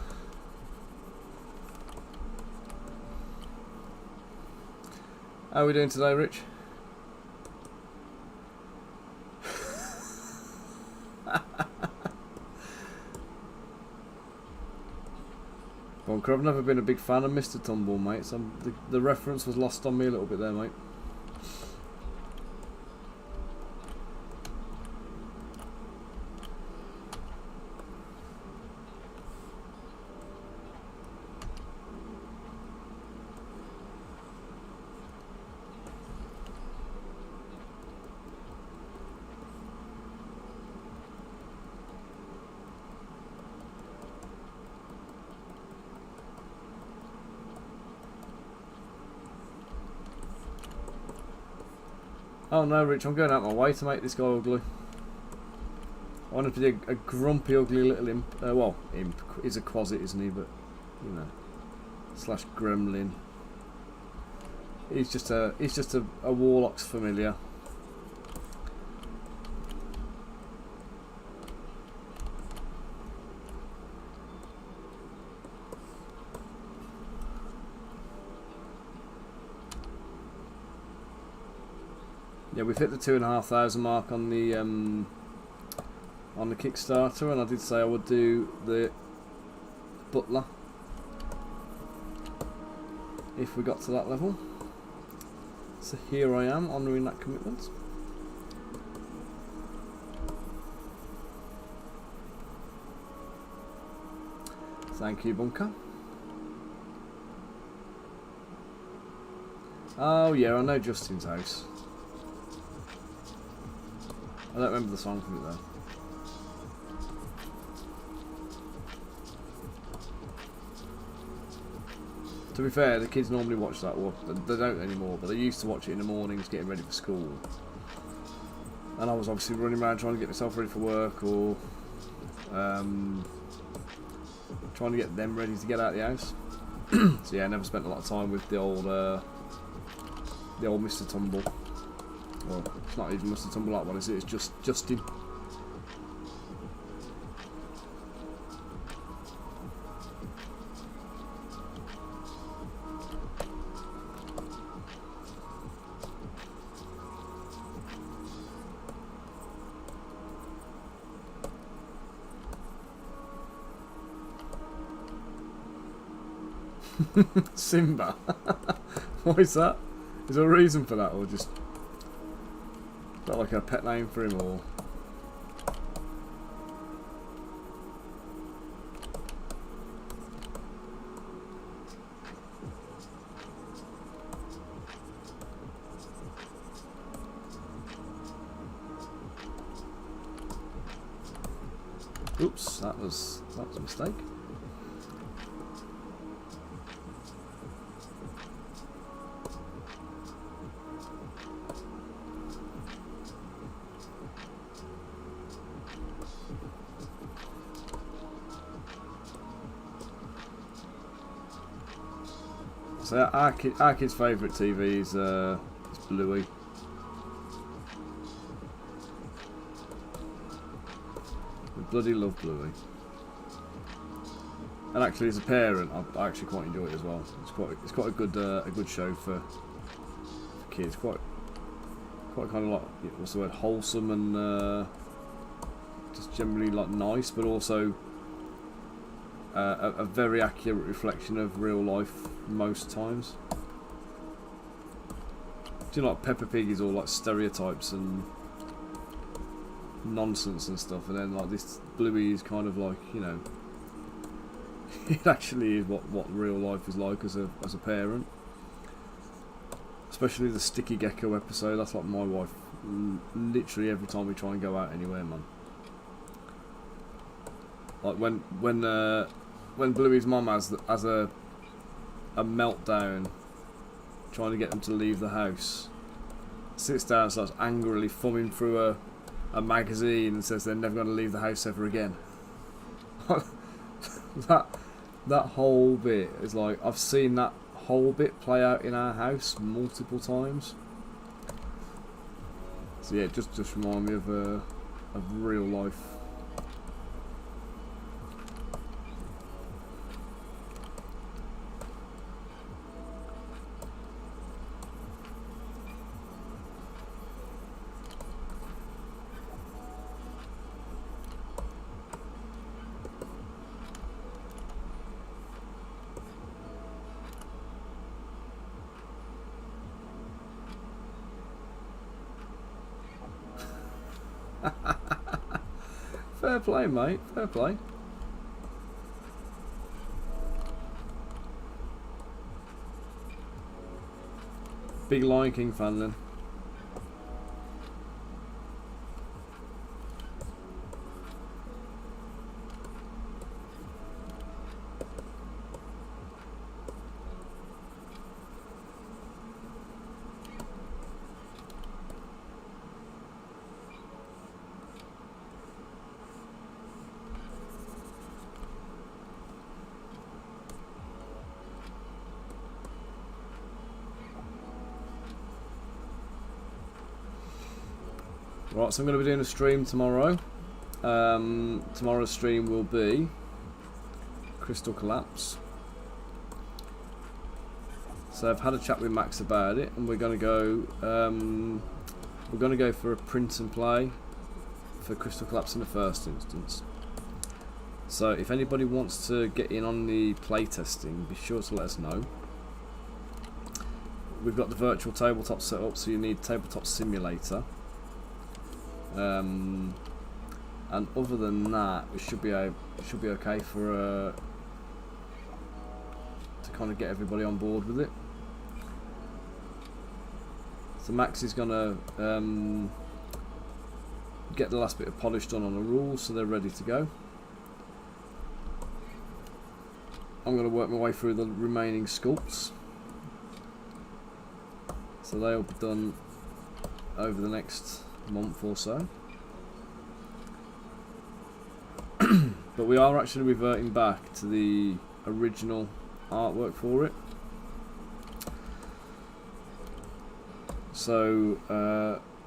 How are we doing today, Rich? Bonker, I've never been a big fan of Mr. Tumble, mate, so the reference was lost on me a little bit there, mate. Oh no, Rich, I'm going out my way to make this guy ugly. I want him to be a grumpy, ugly little imp. Well, imp. He's a quasit, isn't he? But, you know, slash gremlin. He's just a Warlock's familiar. Yeah, we've hit the 2,500 mark on the on the Kickstarter, and I did say I would do the butler if we got to that level. So here I am, honouring that commitment. Thank you, Bunker. Oh yeah, I know Justin's house. I don't remember the song from it though. To be fair, the kids normally watch that. Well, they don't anymore, but they used to watch it in the mornings getting ready for school. And I was obviously running around trying to get myself ready for work, or trying to get them ready to get out of the house. So yeah, I never spent a lot of time with the old Mr. Tumble. Well, it's not even Mr. Tumble that one, is it? It's just Justin. Simba. Why is that? Is there a reason for that, or just is that like a pet name for him, or? Oops, that was a mistake. So our kid's favourite TV is Bluey. We bloody love Bluey. And actually, as a parent, I actually quite enjoy it as well. It's quite a good show for kids. Quite kind of like, what's the word, wholesome, and just generally like nice, but also a very accurate reflection of real life most times. Do you know, like Peppa Pig is all like stereotypes and nonsense and stuff, and then like this Bluey is kind of like, you know, it actually is what real life is like as a parent. Especially the Sticky Gecko episode. That's like my wife literally every time we try and go out anywhere, man. Like when Bluey's mum has a meltdown trying to get them to leave the house, sits down and starts angrily thumbing through a magazine and says they're never going to leave the house ever again. that whole bit is like, I've seen that whole bit play out in our house multiple times. So yeah, just remind me of real life. Fair play, mate. Fair play. Big Lion King fan then. Right, so I'm going to be doing a stream tomorrow. Tomorrow's stream will be Crystal Collapse. So I've had a chat with Max about it, and we're going to go. We're going to go for a print and play for Crystal Collapse in the first instance. So if anybody wants to get in on the playtesting, be sure to let us know. We've got the virtual tabletop set up, so you need Tabletop Simulator. And other than that, it should be okay for to kind of get everybody on board with it. So Max is gonna get the last bit of polish done on the rules, so they're ready to go. I'm going to work my way through the remaining sculpts, so they'll be done over the next month or so. But we are actually reverting back to the original artwork for it. So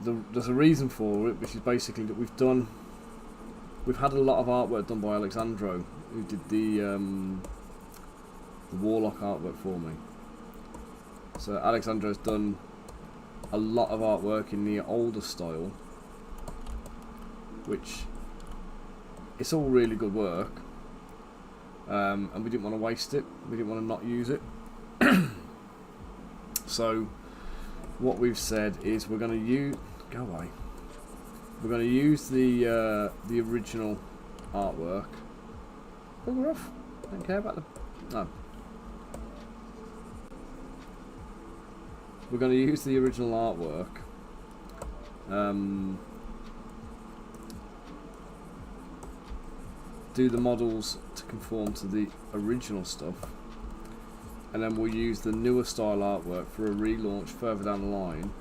there's a reason for it, which is basically that we've had a lot of artwork done by Alexandro, who did the Warlock artwork for me. So Alexandro's done a lot of artwork in the older style, which it's all really good work, and we didn't want to waste it. We didn't want to not use it. So what we've said is we're going to use We're going to use the original artwork. Oh, we're off. Don't care about the no. We're going to use the original artwork. Do the models to conform to the original stuff, and then we'll use the newer style artwork for a relaunch further down the line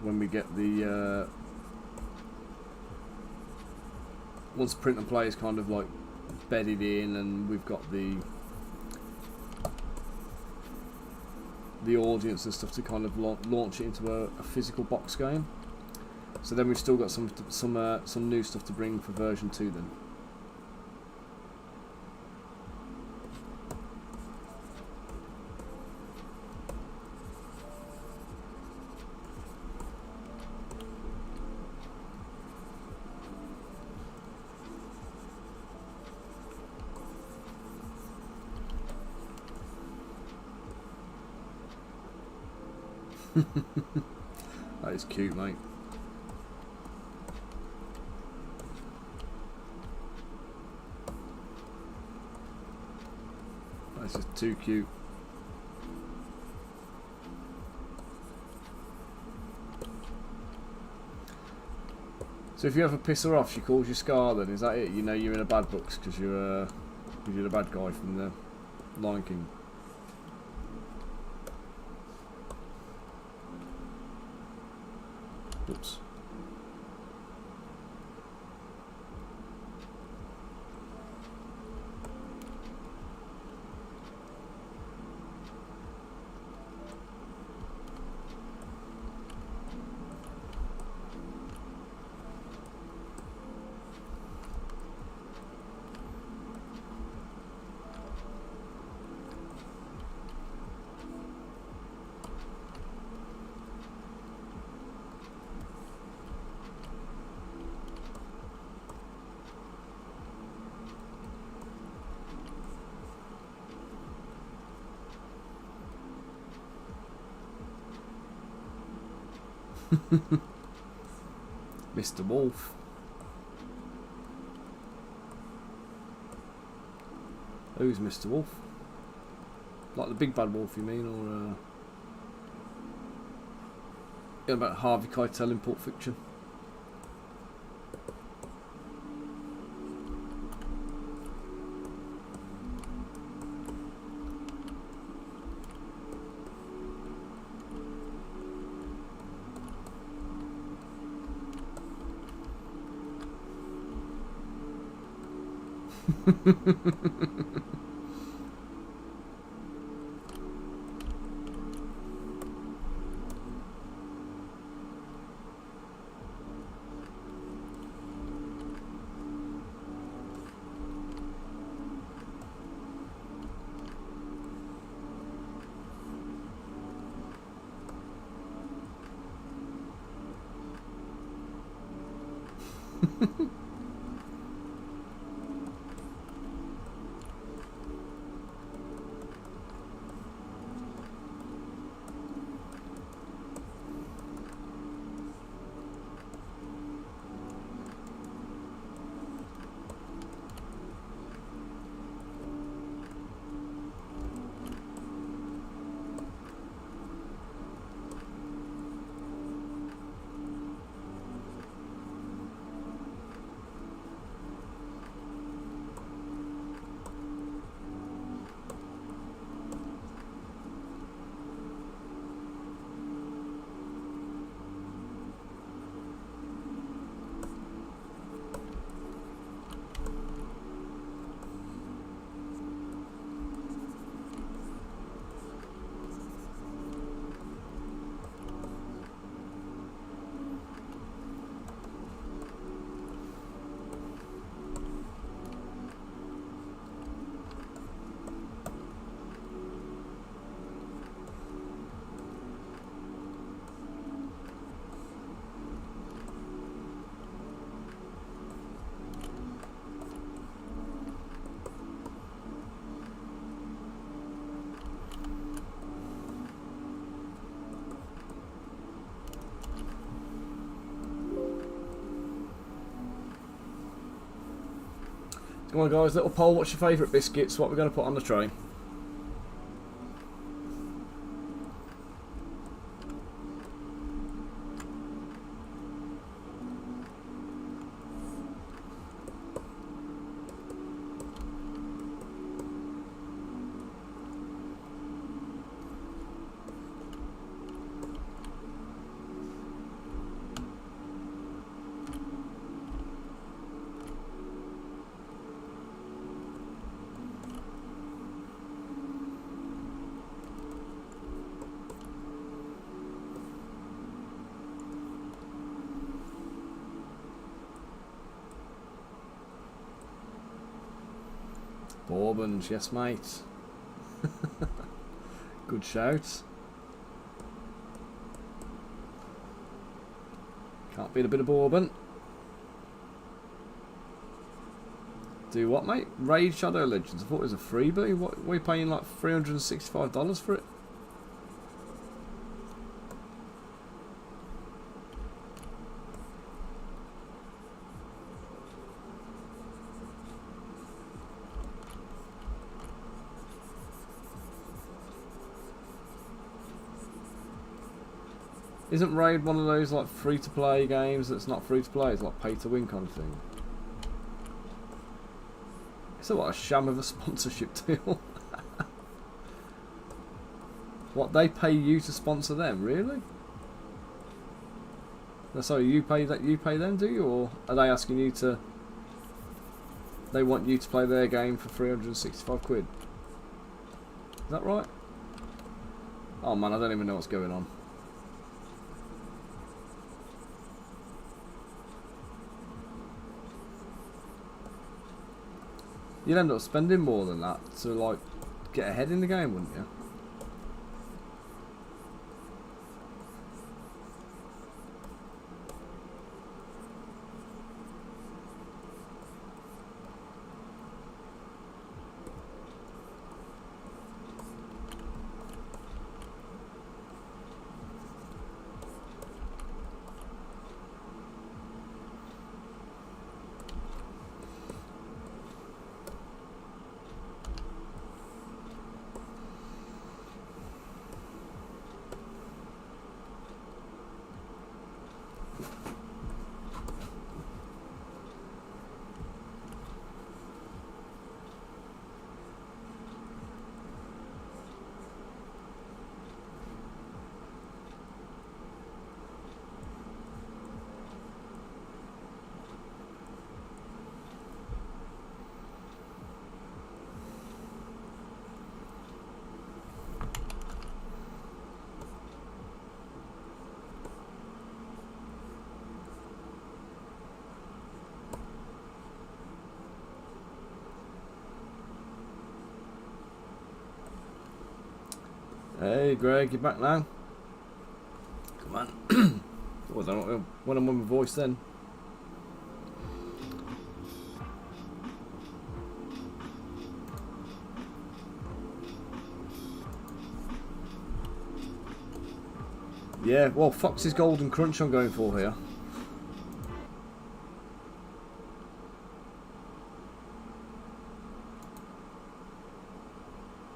when we get the once print and play is kind of like bedded in and we've got the audience and stuff to kind of launch it into a physical box game. So then we've still got some new stuff to bring for version 2 then. That is cute, mate. That's just too cute. So if you ever piss her off, she calls you Scar, then is that it? You know you're in a bad books because you're the bad guy from the Lion King. Oops. Mr. Wolf. Who's Mr. Wolf? Like the big bad wolf, you mean, or yeah, about Harvey Keitel in Pulp Fiction? Come on guys, little poll, what's your favourite biscuits? What we're going to put on the tray? Bourbons, yes mate. Good shout. Can't beat a bit of bourbon. Do what, mate? Raid Shadow Legends. I thought it was a freebie. What are we paying, like $365 for it? Isn't Raid one of those like free-to-play games that's not free-to-play? It's like pay-to-win kind of thing. It's a what, a sham of a sponsorship deal. What, they pay you to sponsor them? Really? No, sorry, you pay them, do you? Or are they asking you to... They want you to play their game for 365 quid? Is that right? Oh man, I don't even know what's going on. You'd end up spending more than that to like get ahead in the game, wouldn't you? Hey Greg, you back now? Come on. Oh, I don't know when I'm on my voice then. Yeah, well, Fox's Golden Crunch I'm going for here.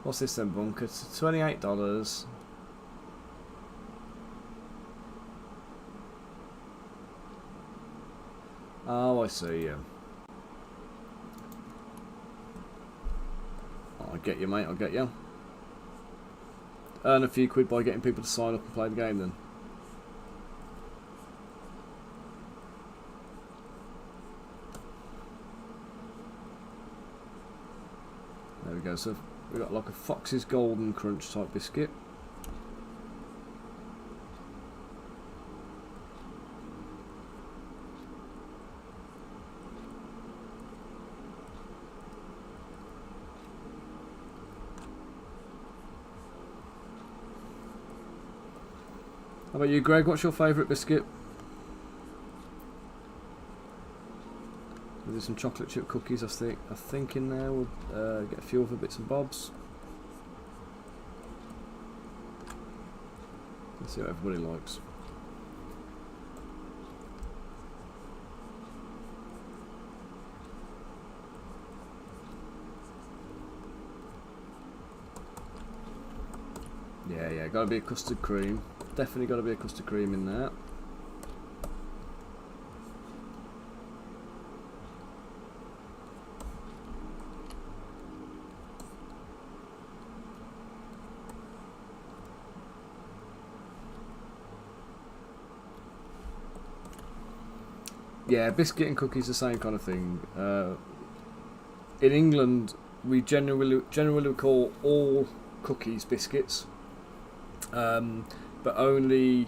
What's this then, Bunker? It's $28. Oh, I see, yeah. I'll get you, mate, I'll get you. Earn a few quid by getting people to sign up and play the game then. There we go, so we've got like a Fox's Golden Crunch type biscuit. How about you, Greg? What's your favourite biscuit? There's some chocolate chip cookies. I think in there we'll get a few other bits and bobs. Let's see what everybody likes. Yeah, gotta be a custard cream. Definitely got to be a custard cream in there. Yeah, biscuit and cookies, the same kind of thing. In England, we generally call all cookies biscuits. But only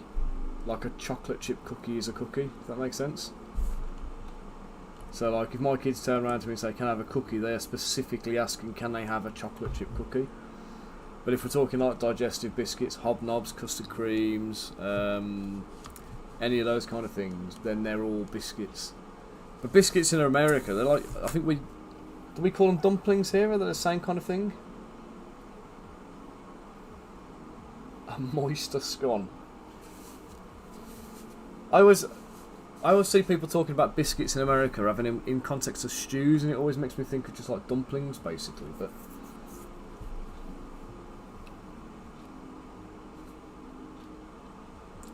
like a chocolate chip cookie is a cookie, if that makes sense. So like if my kids turn around to me and say, can I have a cookie, they are specifically asking, can they have a chocolate chip cookie? But if we're talking like digestive biscuits, hobnobs, custard creams, any of those kind of things, then they're all biscuits. But biscuits in America, they're like, I think do we call them dumplings here? Are they the same kind of thing? A moister scone. I always see people talking about biscuits in America having them in context of stews, and it always makes me think of just like dumplings, basically. But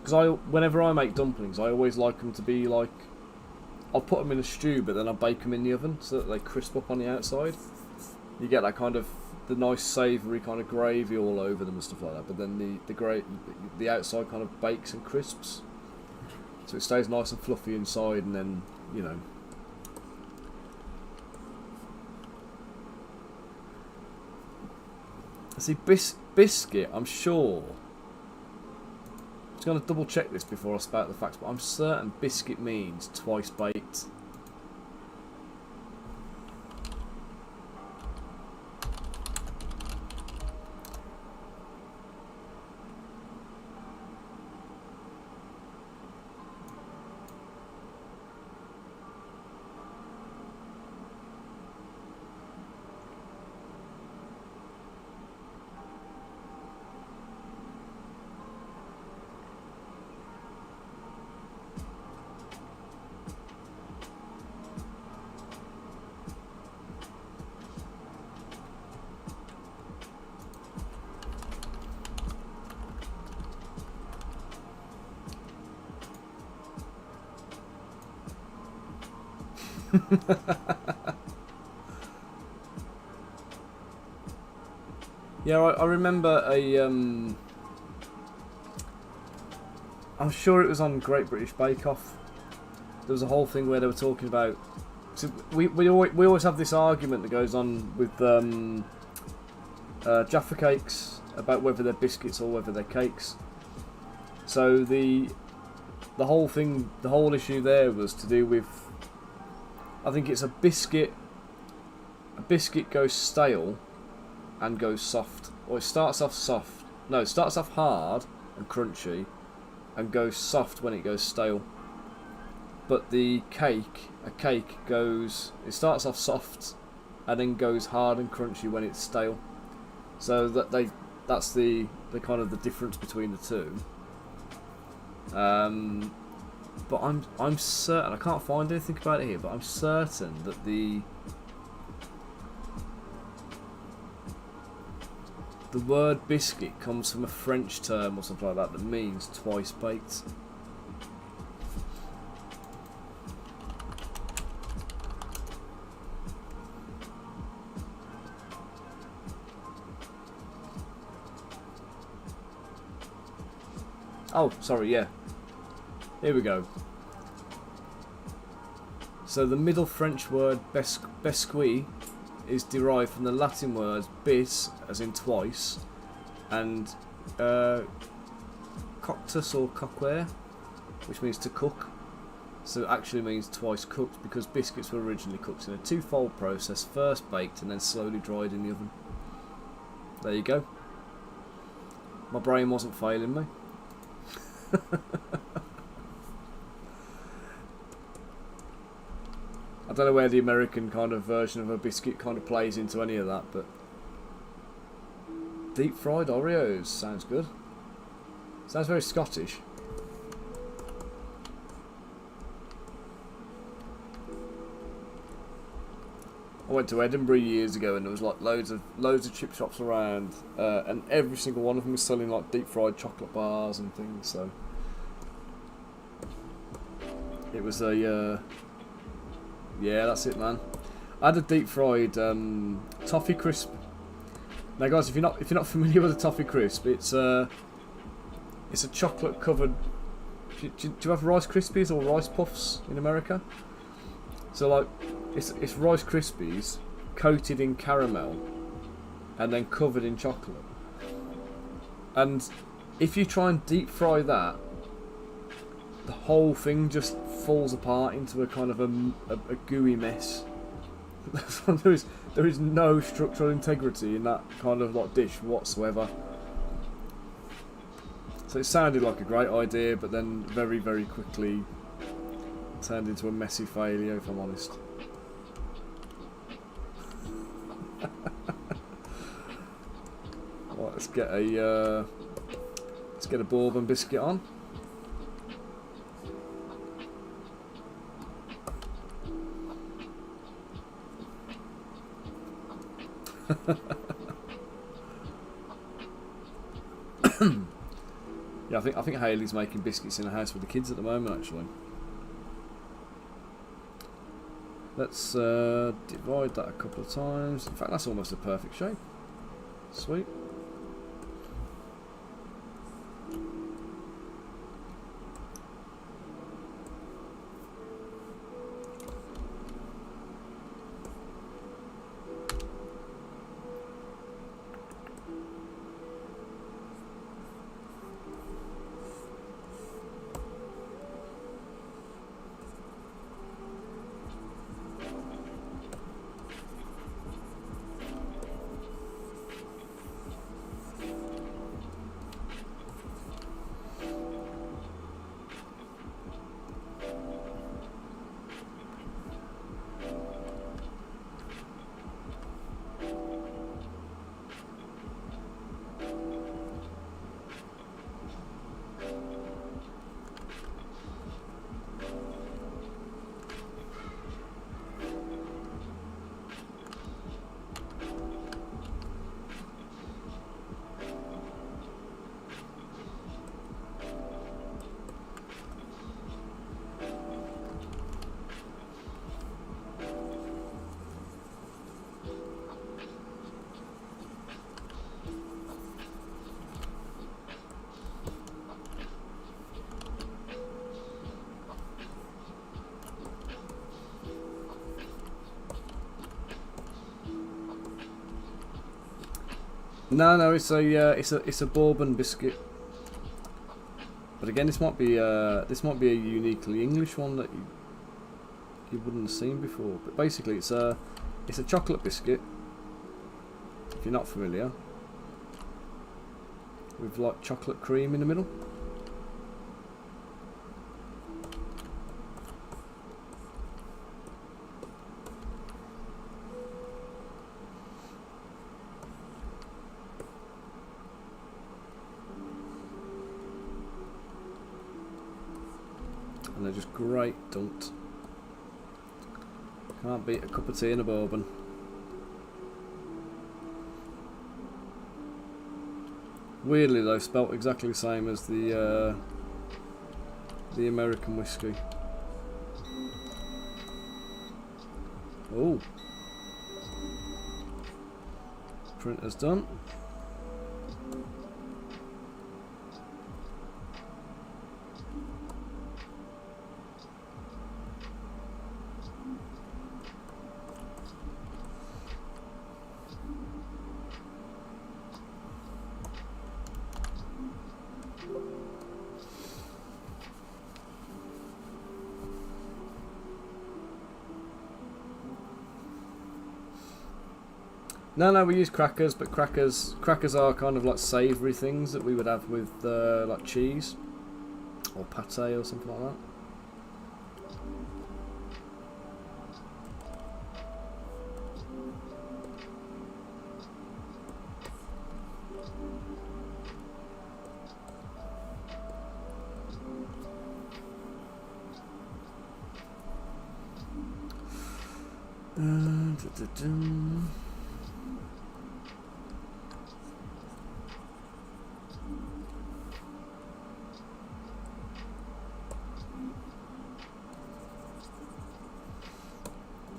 because whenever I make dumplings, I always like them to be like, I'll put them in a stew, but then I'll bake them in the oven so that they crisp up on the outside. You get that kind of the nice savoury kind of gravy all over them and stuff like that, but then the outside kind of bakes and crisps, so it stays nice and fluffy inside, and then, you know. See, biscuit, I'm sure, I'm just going to double check this before I spout the facts, but I'm certain biscuit means twice baked. Yeah, I remember I'm sure it was on Great British Bake Off. There was a whole thing where they were talking about. So we always have this argument that goes on with Jaffa cakes about whether they're biscuits or whether they're cakes. So the whole thing, the whole issue there was to do with, I think it's a biscuit. A biscuit goes stale and goes soft, or it starts off soft. No, it starts off hard and crunchy, and goes soft when it goes stale. But a cake goes. It starts off soft, and then goes hard and crunchy when it's stale. So that's the kind of the difference between the two. But I'm certain, I can't find anything about it here, but I'm certain that the word biscuit comes from a French term or something like that means twice baked. Oh, sorry, yeah. Here we go. So the Middle French word biscuit is derived from the Latin words bis, as in twice, and coctus or coquere, which means to cook. So it actually means twice cooked, because biscuits were originally cooked in a twofold process, first baked and then slowly dried in the oven. There you go. My brain wasn't failing me. I don't know where the American kind of version of a biscuit kind of plays into any of that, but deep fried Oreos sounds good. Sounds very Scottish. I went to Edinburgh years ago and there was like loads of chip shops around, and every single one of them was selling like deep fried chocolate bars and things. So it was a yeah, that's it, man. I had a deep fried toffee crisp. Now, guys, if you're not familiar with a toffee crisp, it's a chocolate covered. Do you have Rice Krispies or Rice Puffs in America? So like, it's Rice Krispies coated in caramel and then covered in chocolate. And if you try and deep fry that, the whole thing just falls apart into a kind of a gooey mess. there is no structural integrity in that kind of like dish whatsoever. So it sounded like a great idea, but then very, very quickly turned into a messy failure, if I'm honest. Right, let's get a bourbon biscuit on. Yeah, I think Hayley's making biscuits in the house with the kids at the moment, actually. Let's divide that a couple of times. In fact, that's almost a perfect shape. Sweet. No, it's a bourbon biscuit. But again, this might be a uniquely English one that you wouldn't have seen before. But basically, it's a chocolate biscuit. If you're not familiar, with like chocolate cream in the middle. they're just great dunked. Can't beat a cup of tea and a bourbon. Weirdly though, spelt exactly the same as the American whiskey. Oh, printer's done. No, we use crackers, but crackers are kind of like savoury things that we would have with like cheese or pate or something like that.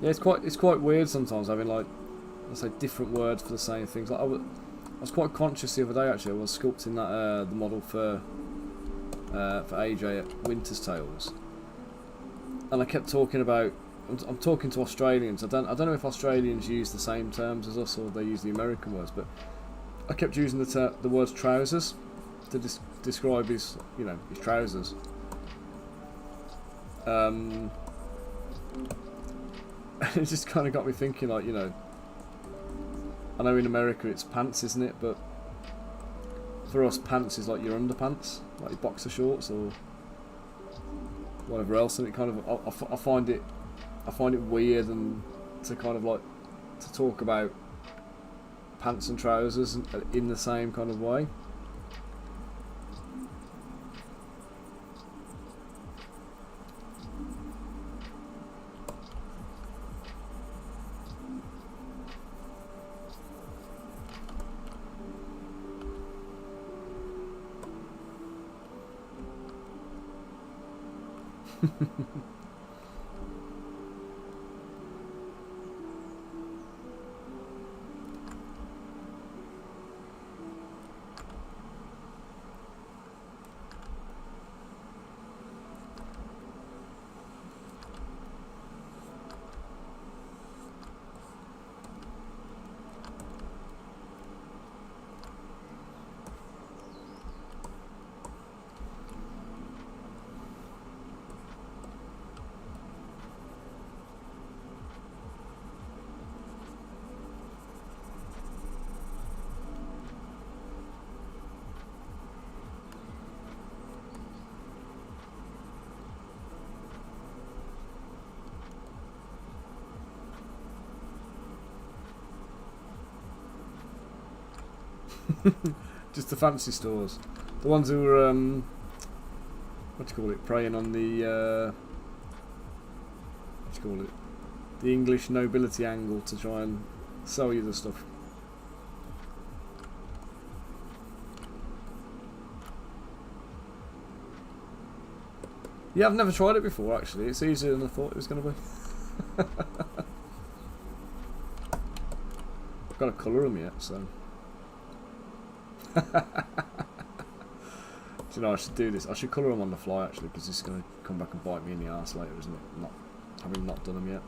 Yeah, it's quite weird sometimes having like, let's say, different words for the same things. Like I was quite conscious the other day actually. I was sculpting that the model for AJ at Winter's Tales, and I kept talking about. I'm talking to Australians. I don't know if Australians use the same terms as us or they use the American words, but I kept using the words trousers to describe his trousers. It just kind of got me thinking, like, I know in America it's pants, isn't it? But for us, pants is like your underpants, like your boxer shorts or whatever else. And it kind of, I find it weird and to kind of like to talk about pants and trousers in the same kind of way. Just the fancy stores, the ones who were what do you call it, preying on the what do you call it, the English nobility angle to try and sell you the stuff. Yeah, I've never tried it before actually. It's easier than I thought it was going to be. I've got to colour them yet, so. Do you know, I should do this. I should colour them on the fly actually, because it's going to come back and bite me in the arse later, isn't it? Having not done them yet.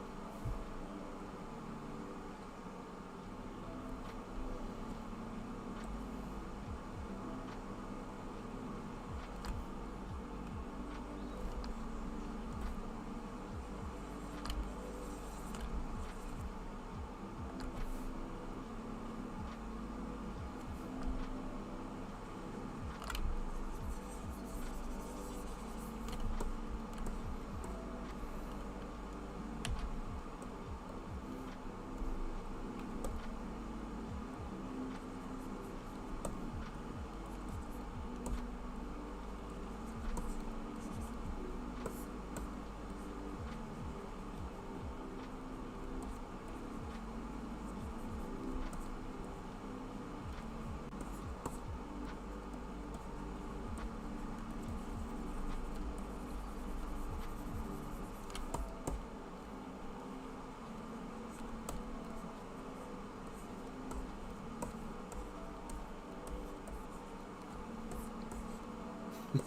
It's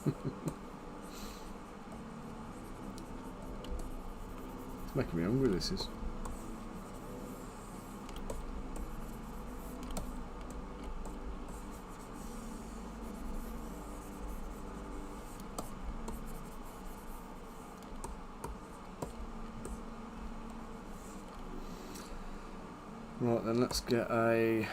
making me hungry, this is. Right then, let's get a...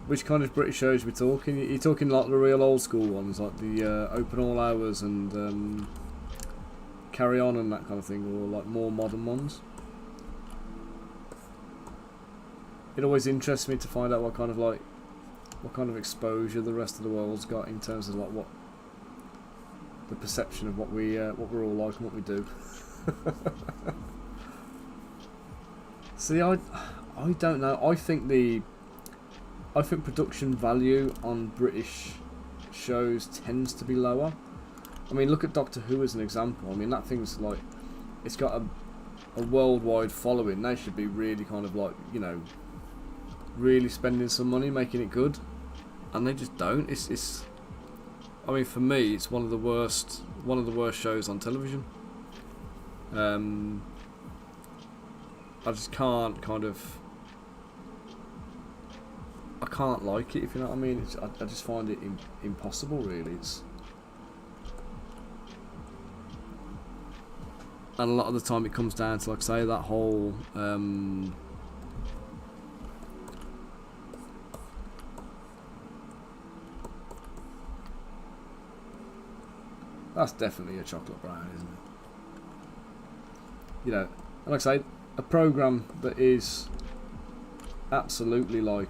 Which kind of British shows are we talking? You're talking like the real old school ones, like the Open All Hours and Carry On and that kind of thing, or like more modern ones? It always interests me to find out what kind of exposure the rest of the world's got in terms of like what the perception of what we're all like and what we do. See, I don't know. I think production value on British shows tends to be lower. I mean, look at Doctor Who as an example. I mean, that thing's like, it's got a worldwide following. They should be really kind of like, you know, really spending some money making it good, and they just don't. It's I mean, for me, it's one of the worst shows on television. I just can't I can't like it, if you know what I mean. I just find it impossible, really. And a lot of the time it comes down to, like I say, that whole that's definitely a chocolate brown, isn't it? You know, and like I say, a programme that is absolutely like,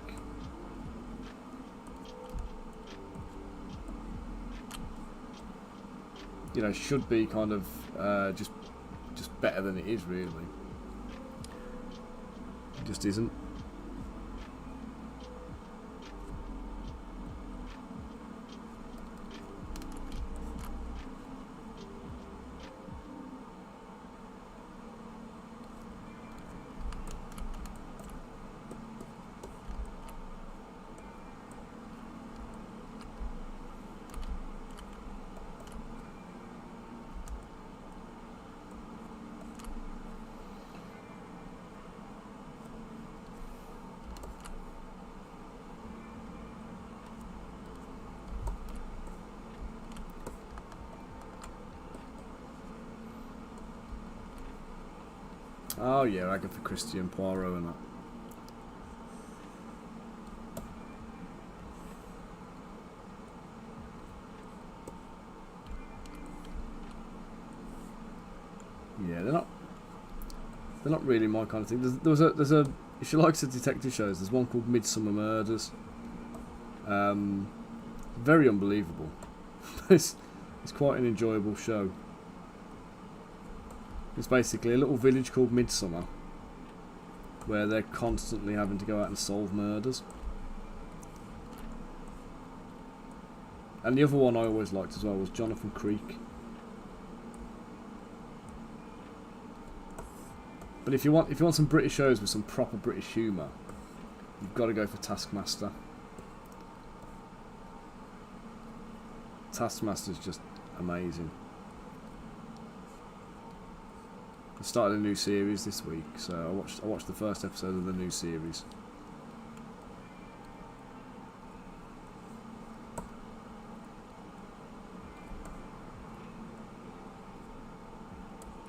you know, should be kind of just better than it is, really. It just isn't. Oh yeah, Agatha Christie and Poirot and that. Yeah, they're not really my kind of thing. There's a if you like the detective shows, there's one called Midsummer Murders. Very unbelievable. it's quite an enjoyable show. It's basically a little village called Midsummer, where they're constantly having to go out and solve murders. And the other one I always liked as well was Jonathan Creek. But if you want some British shows with some proper British humour, you've got to go for Taskmaster. Taskmaster's just amazing. I started a new series this week, so I watched the first episode of the new series.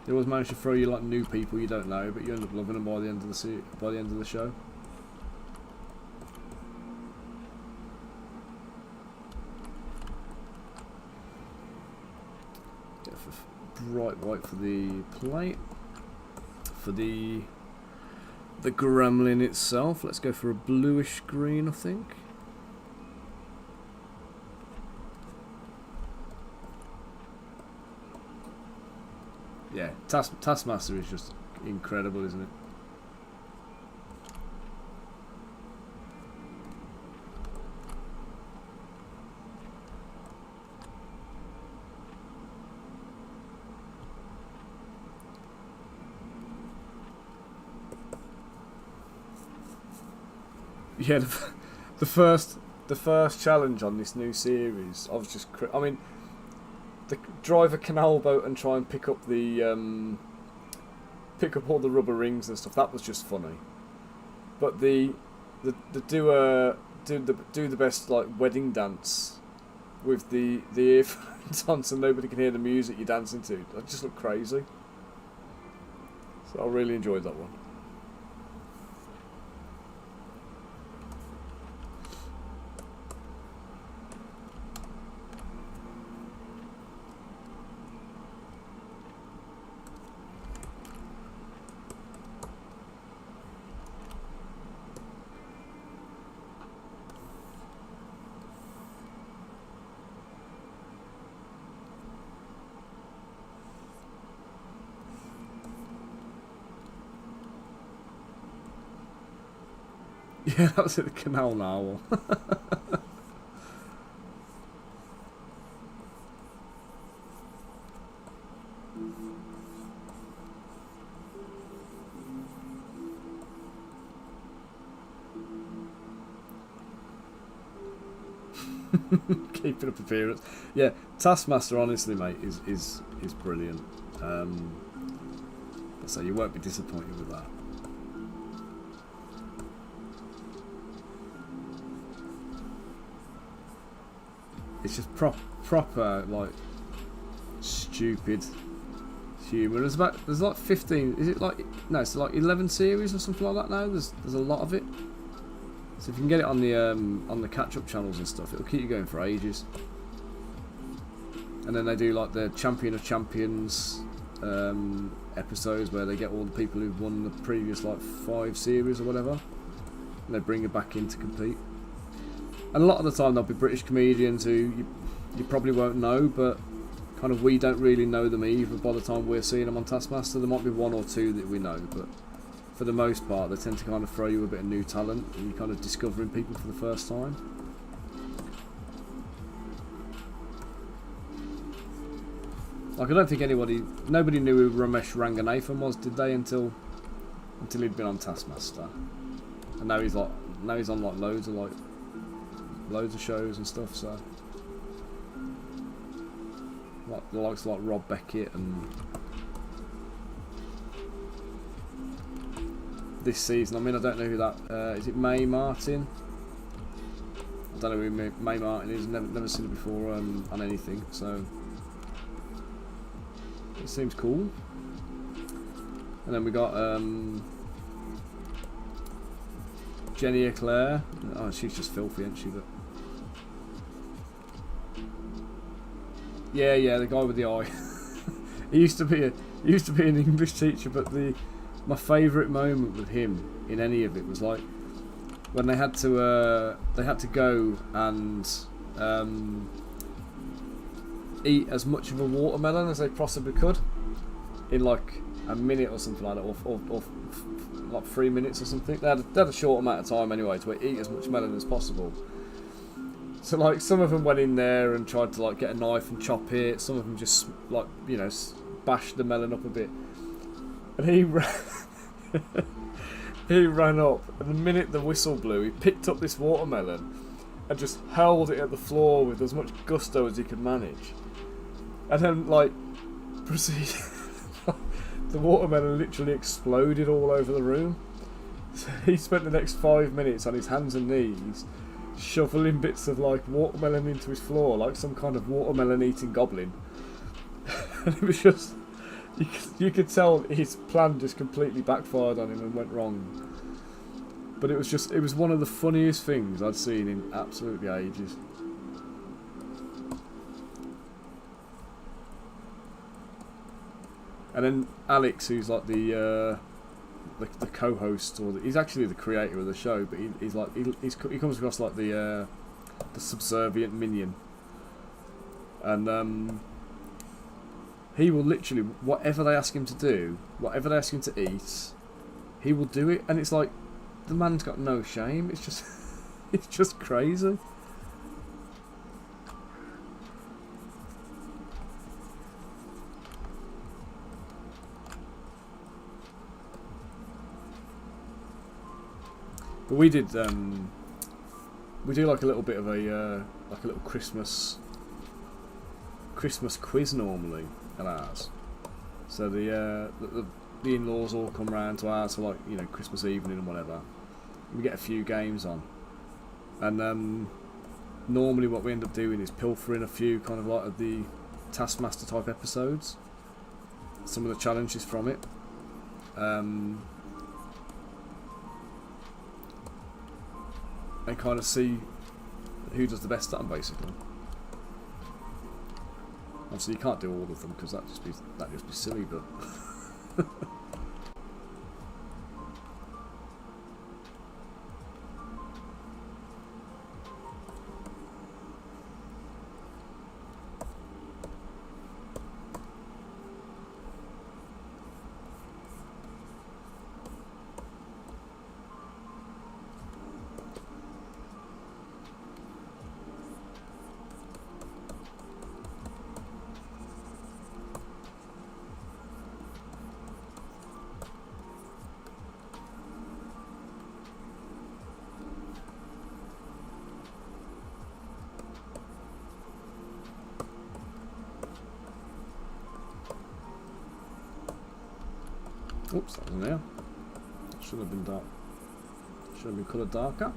They always manage to throw you like new people you don't know, but you end up loving them by the end of the show. Get for bright white for the plate. For the gremlin itself, let's go for a bluish green, I think. Yeah, Taskmaster is just incredible, isn't it? Yeah, the first challenge on this new series, I was just, I mean, drive a canal boat and try and pick up the pick up all the rubber rings and stuff. That was just funny. But the do the best like wedding dance with the earphones on so nobody can hear the music you're dancing to. That just looked crazy. So I really enjoyed that one. Yeah, that was at the canal now. Keeping up appearance. Yeah, Taskmaster, honestly, mate, is brilliant. So you won't be disappointed with that. It's just proper like stupid humour. There's like 15. Is it like no? It's like 11 series or something like that now. There's a lot of it. So if you can get it on the catch-up channels and stuff, it'll keep you going for ages. And then they do like the Champion of Champions episodes where they get all the people who've won the previous like 5 series or whatever, and they bring it back in to compete. And a lot of the time there'll be British comedians who you probably won't know, but kind of we don't really know them either by the time we're seeing them on Taskmaster. There might be 1 or 2 that we know, but for the most part they tend to kind of throw you a bit of new talent and you're kind of discovering people for the first time. Like I don't think nobody knew who Ramesh Ranganathan was, did they, until he'd been on Taskmaster. And now he's on like loads of shows and stuff, so like the likes of like Rob Beckett and this season. I mean, I don't know who that is. It Mae Martin? I don't know who Mae Martin is. Never seen it before on anything, so it seems cool. And then we got Jenny Eclair. Oh, she's just filthy, isn't she? But yeah, the guy with the eye. he used to be an English teacher, but my favourite moment with him in any of it was like when they had to go and eat as much of a watermelon as they possibly could in like a minute or something like that, or like 3 minutes or something. They had a short amount of time anyway to eat as much melon as possible. So like some of them went in there and tried to like get a knife and chop it. Some of them just like, you know, bashed the melon up a bit. And he ran up, and the minute the whistle blew, he picked up this watermelon and just hurled it at the floor with as much gusto as he could manage. And then like proceeded. The watermelon literally exploded all over the room. So he spent the next 5 minutes on his hands and knees shoveling bits of like watermelon into his floor like some kind of watermelon eating goblin. And it was just You could tell his plan just completely backfired on him and went wrong. But it was one of the funniest things I'd seen in absolutely ages. And then Alex, who's like the co-host, or he's actually the creator of the show, but he comes across like the subservient minion, and he will literally, whatever they ask him to do, whatever they ask him to eat, he will do it, and it's like the man's got no shame. It's just it's just crazy. But we do like a little bit of a like a little Christmas quiz normally at ours. So the in-laws all come round to ours for, like, you know, Christmas evening and whatever. We get a few games on, and normally what we end up doing is pilfering a few kind of like of the Taskmaster type episodes, some of the challenges from it. And kind of see who does the best at them, basically. Obviously, you can't do all of them because that'd just be silly, but. Oops, that wasn't there. Should have been dark. Should have been coloured darker.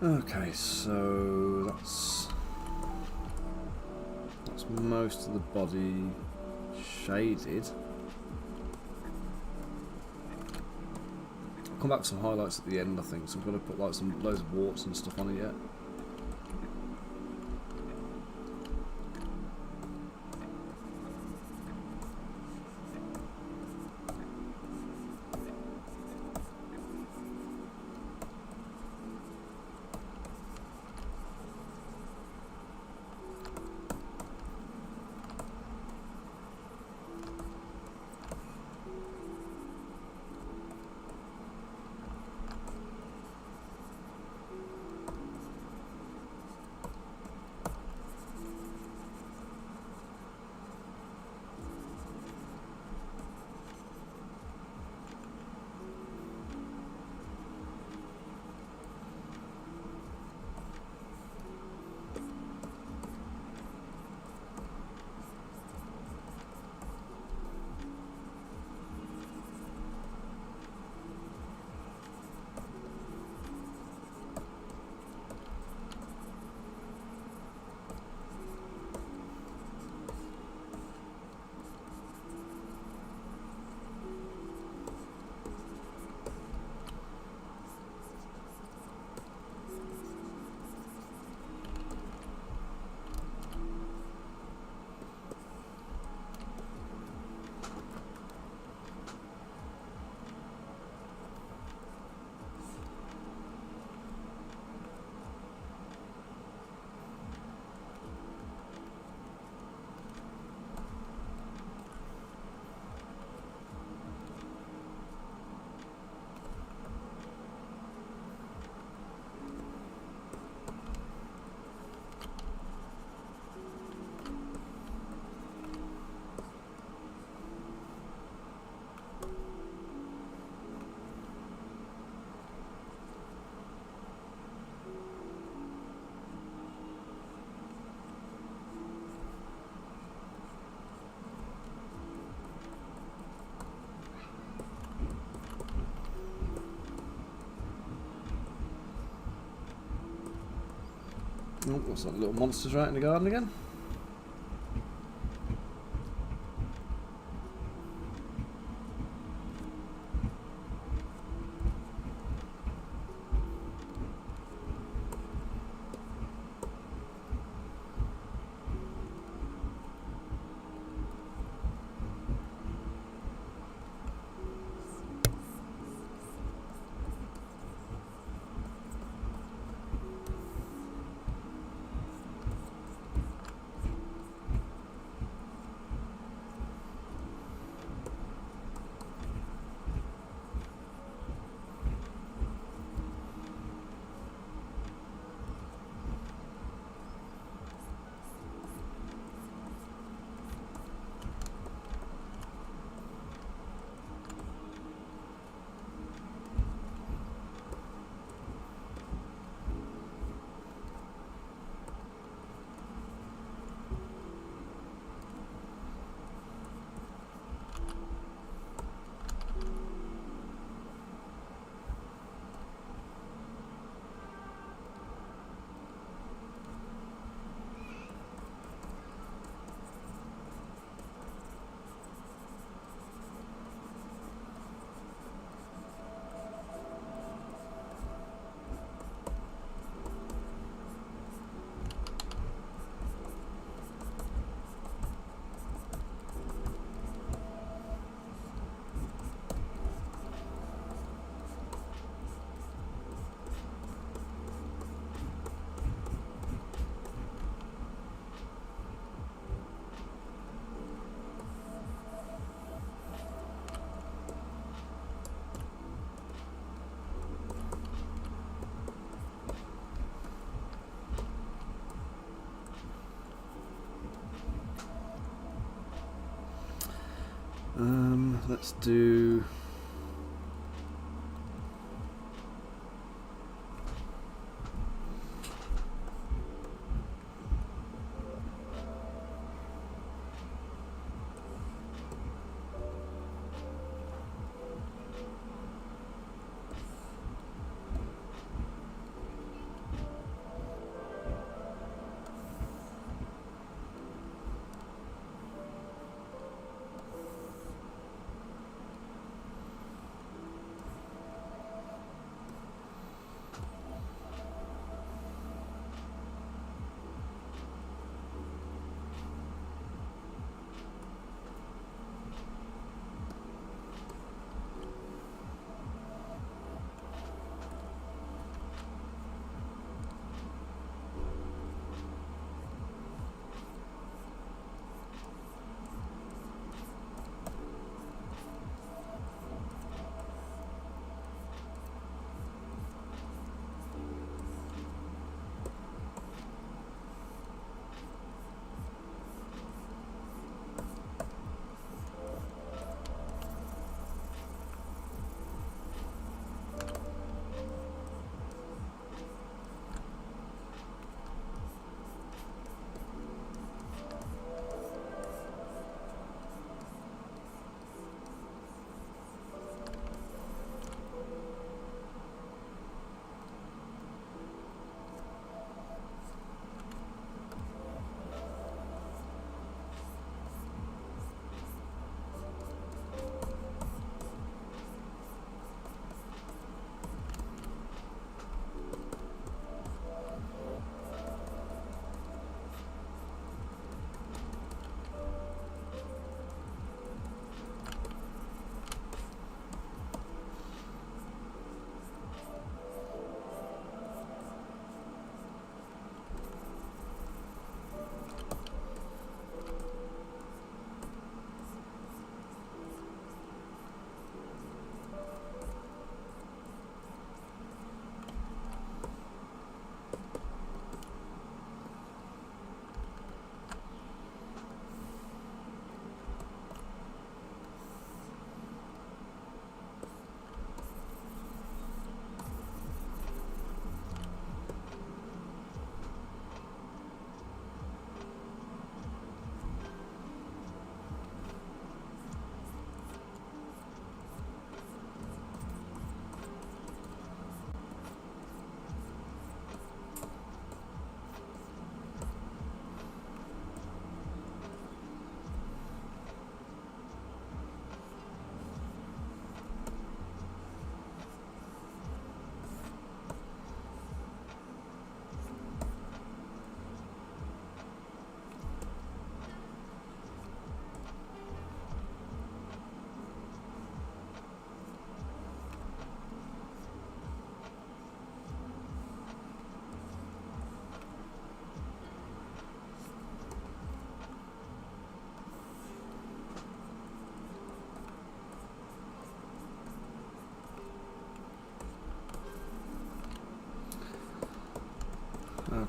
Okay, so that's most of the body shaded. I'll come back to some highlights at the end, I think, so I'm going to put like loads of warts and stuff on it yet. Oh, what's that, little monsters right in the garden again? Let's do...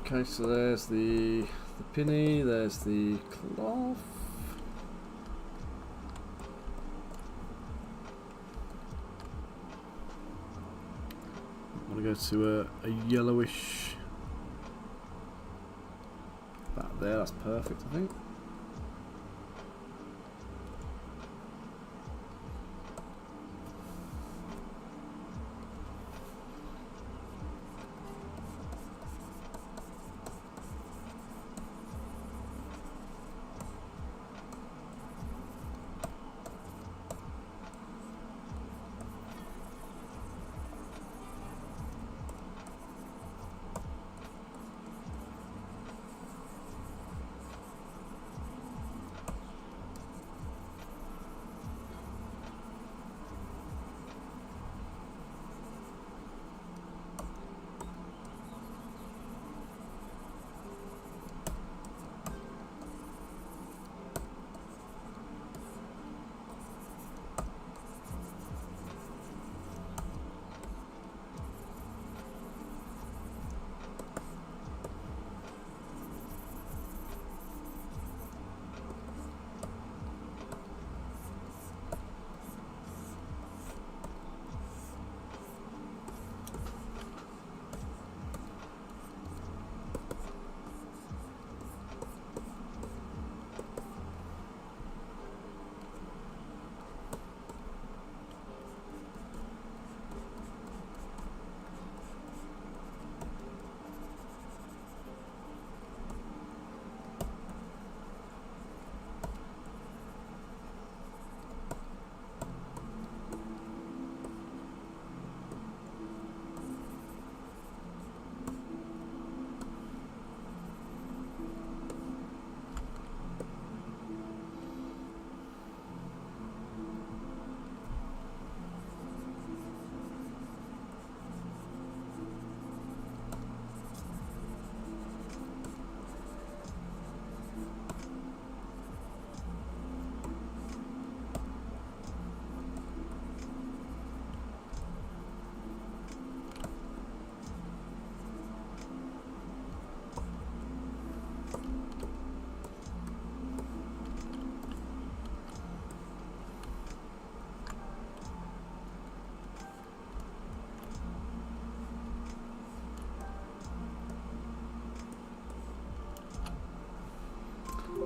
Okay, so there's the pinny, there's the cloth. I'm going to go to a yellowish, that there, that's perfect I think.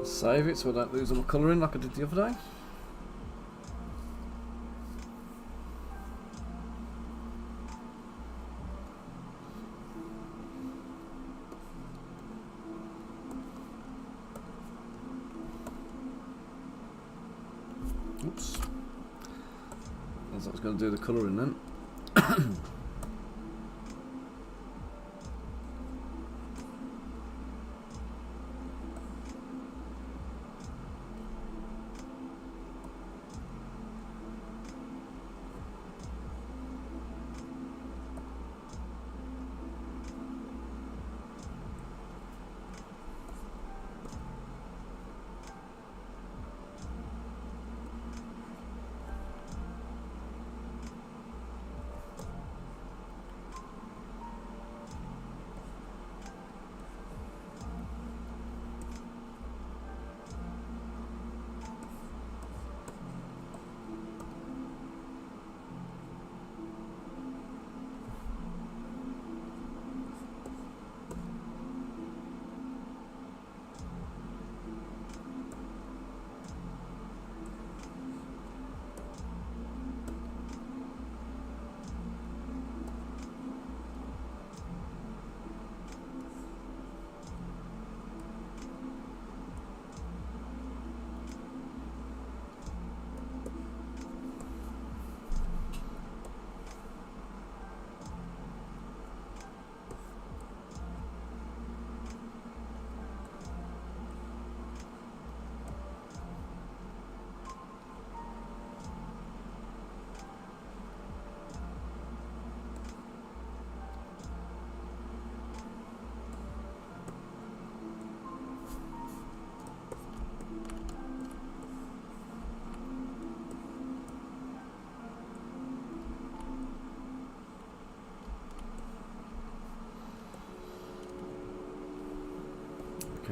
Save it so I don't lose all my colouring like I did the other day. Oops. I was going to do the colouring then.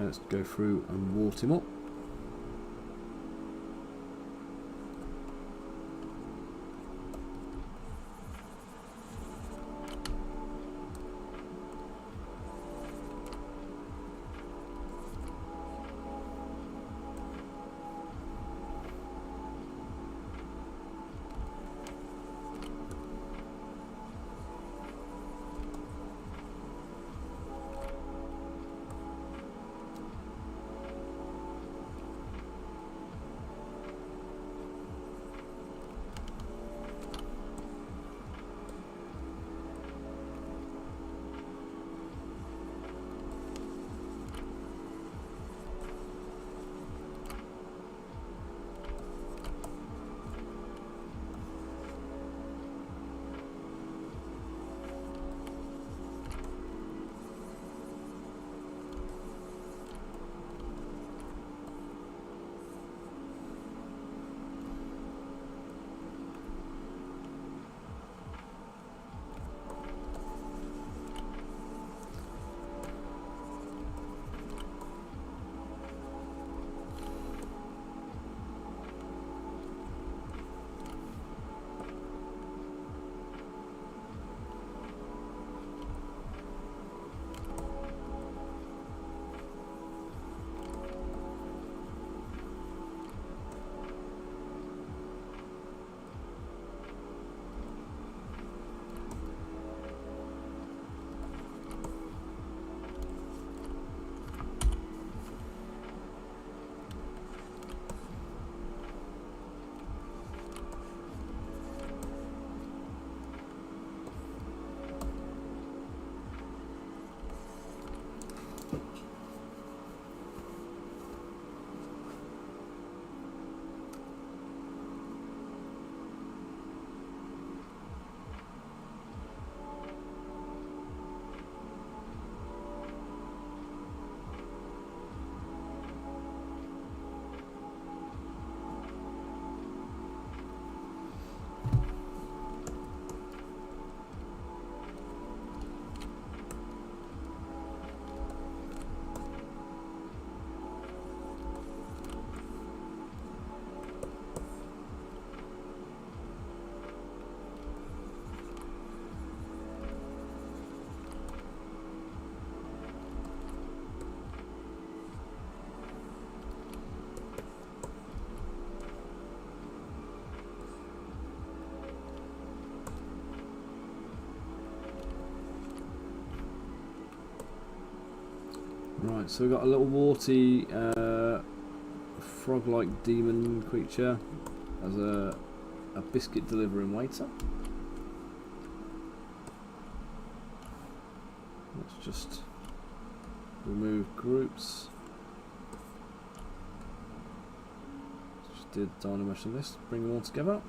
Okay, let's go through and wart him up. Right, so we've got a little warty frog-like demon creature as a biscuit delivering waiter. Let's just remove groups. Just did Dynamesh on this, bring them all together.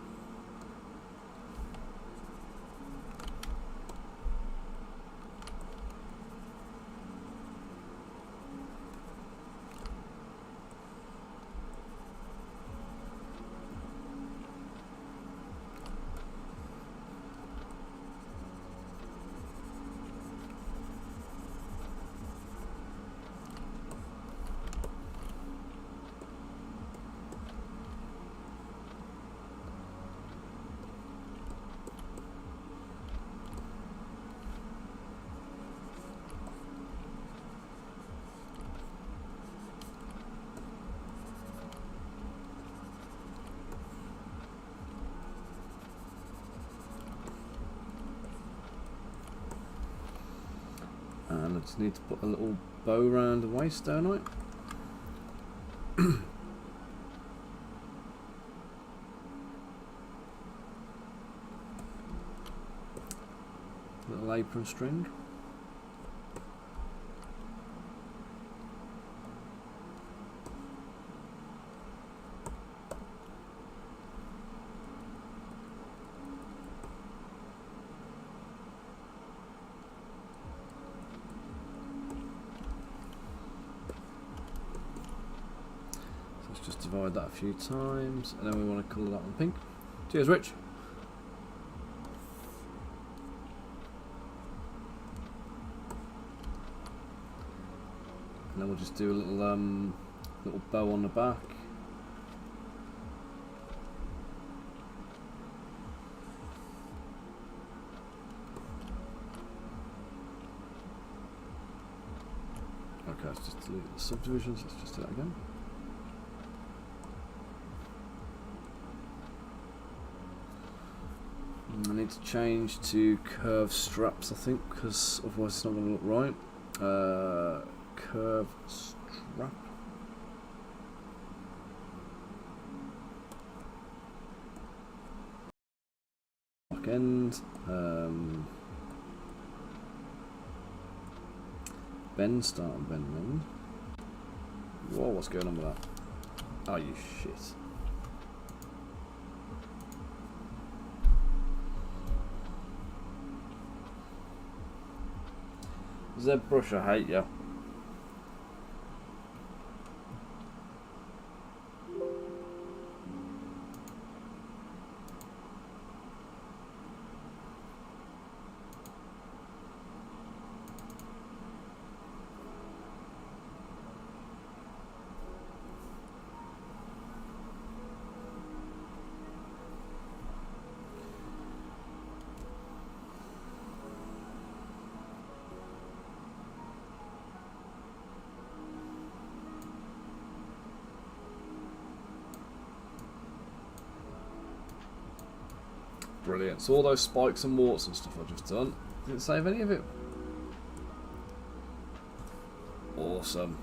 And I just need to put a little bow around the waist, don't I? Little apron string. Just divide that a few times, and then we want to colour that one pink. Cheers, Rich. And then we'll just do a little bow on the back. Okay, let's just delete the subdivisions. Let's just do that again. I need to change to curved straps, I think, because otherwise it's not going to look right. Curved strap. Back end. Bend start and bend end. Whoa, what's going on with that? Oh, you shit. ZBrush, I hate you. Brilliant. So all those spikes and warts and stuff I've just done, didn't save any of it. Awesome.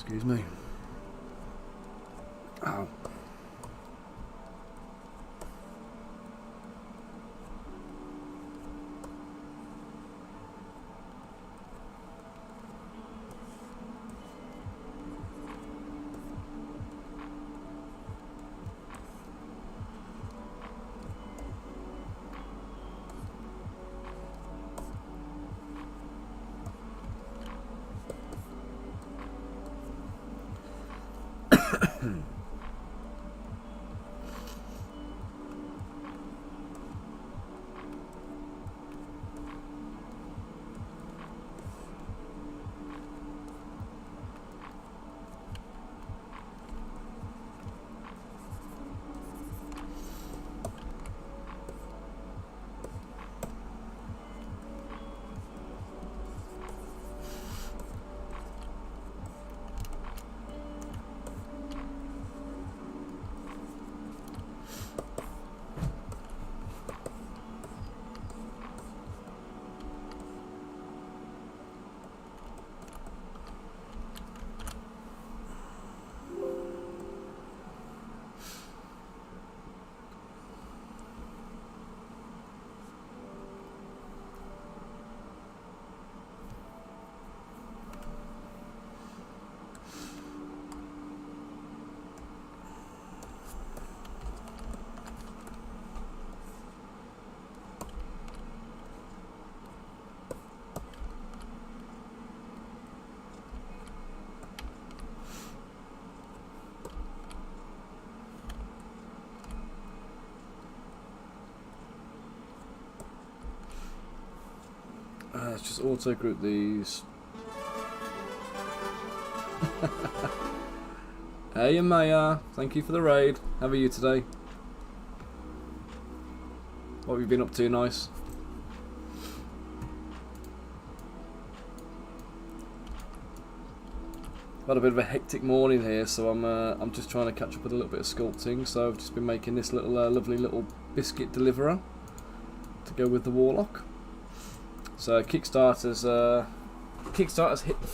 Excuse me. Ow. Let's just auto group these. Hey Maya, thank you for the raid. How are you today? What have you been up to nice? I've had a bit of a hectic morning here, so I'm just trying to catch up with a little bit of sculpting. So I've just been making this little lovely little biscuit deliverer to go with the Warlock. So Kickstarter's hit the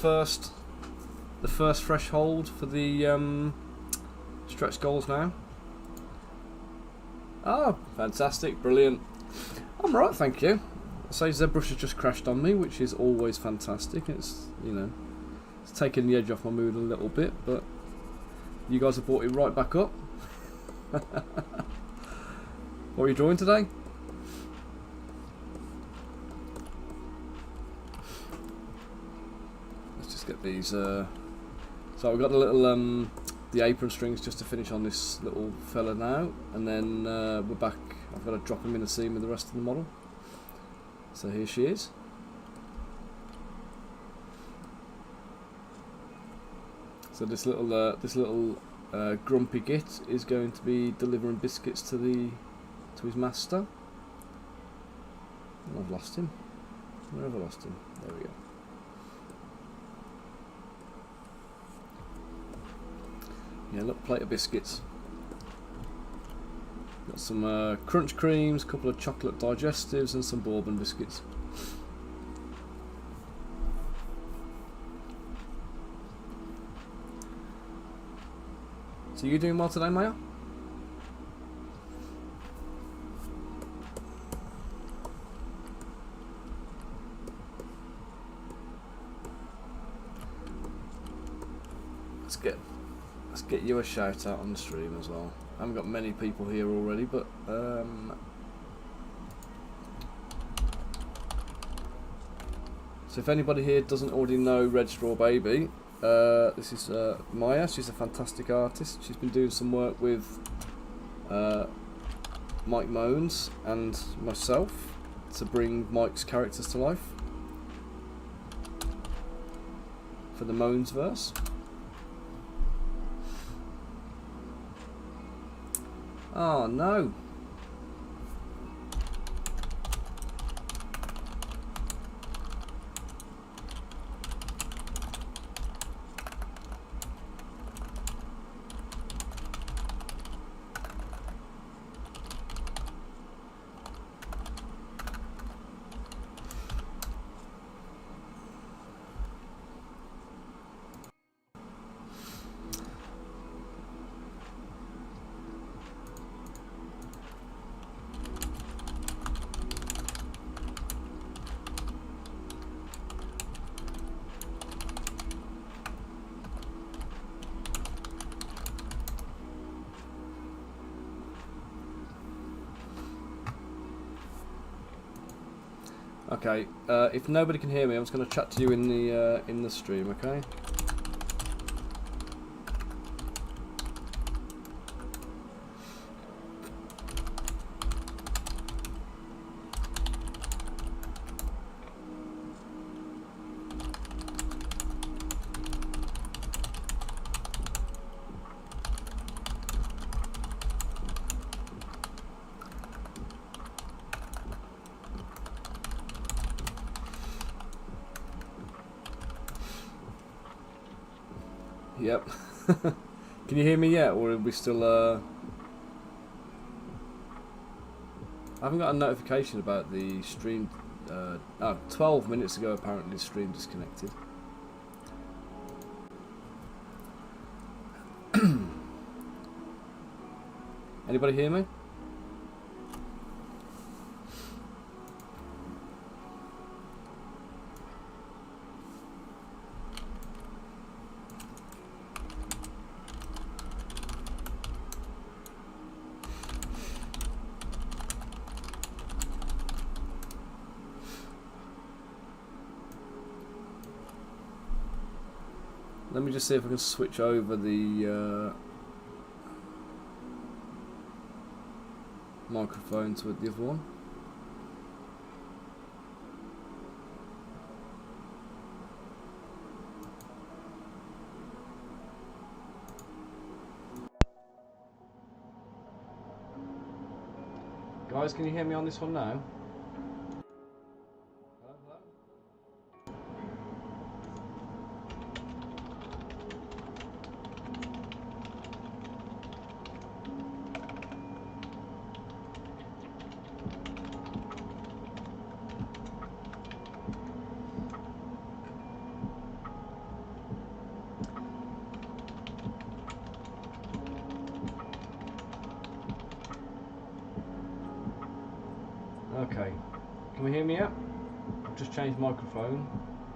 first threshold for the stretch goals now. Oh, fantastic, brilliant. I'm right, thank you. I say ZBrush has just crashed on me, which is always fantastic. It's, you know, it's taken the edge off my mood a little bit, but you guys have brought it right back up. What are you drawing today? Get these. So we've got the little the apron strings just to finish on this little fella now, and then we're back. I've got to drop him in a scene with the rest of the model. So here she is. So this little grumpy git is going to be delivering biscuits to his master. Oh, I've lost him. Where have I lost him? There we go. Yeah, look, plate of biscuits. Got some crunch creams, a couple of chocolate digestives, and some bourbon biscuits. So you doing well today, Maya? Let's get you a shout out on the stream as well. I haven't got many people here already, but so if anybody here doesn't already know Red Straw Baby, this is Maya. She's a fantastic artist. She's been doing some work with Mike Moans and myself to bring Mike's characters to life for the Moans verse. Oh no. Okay, if nobody can hear me, I'm just going to chat to you in the stream, okay? Yep. Can you hear me yet, or are we still? I haven't got a notification about the stream. 12 minutes ago, apparently, the stream disconnected. Anybody hear me? Let me just see if I can switch over the microphone to the other one. Guys, can you hear me on this one now? Okay, can we hear me yet? I've just changed microphone,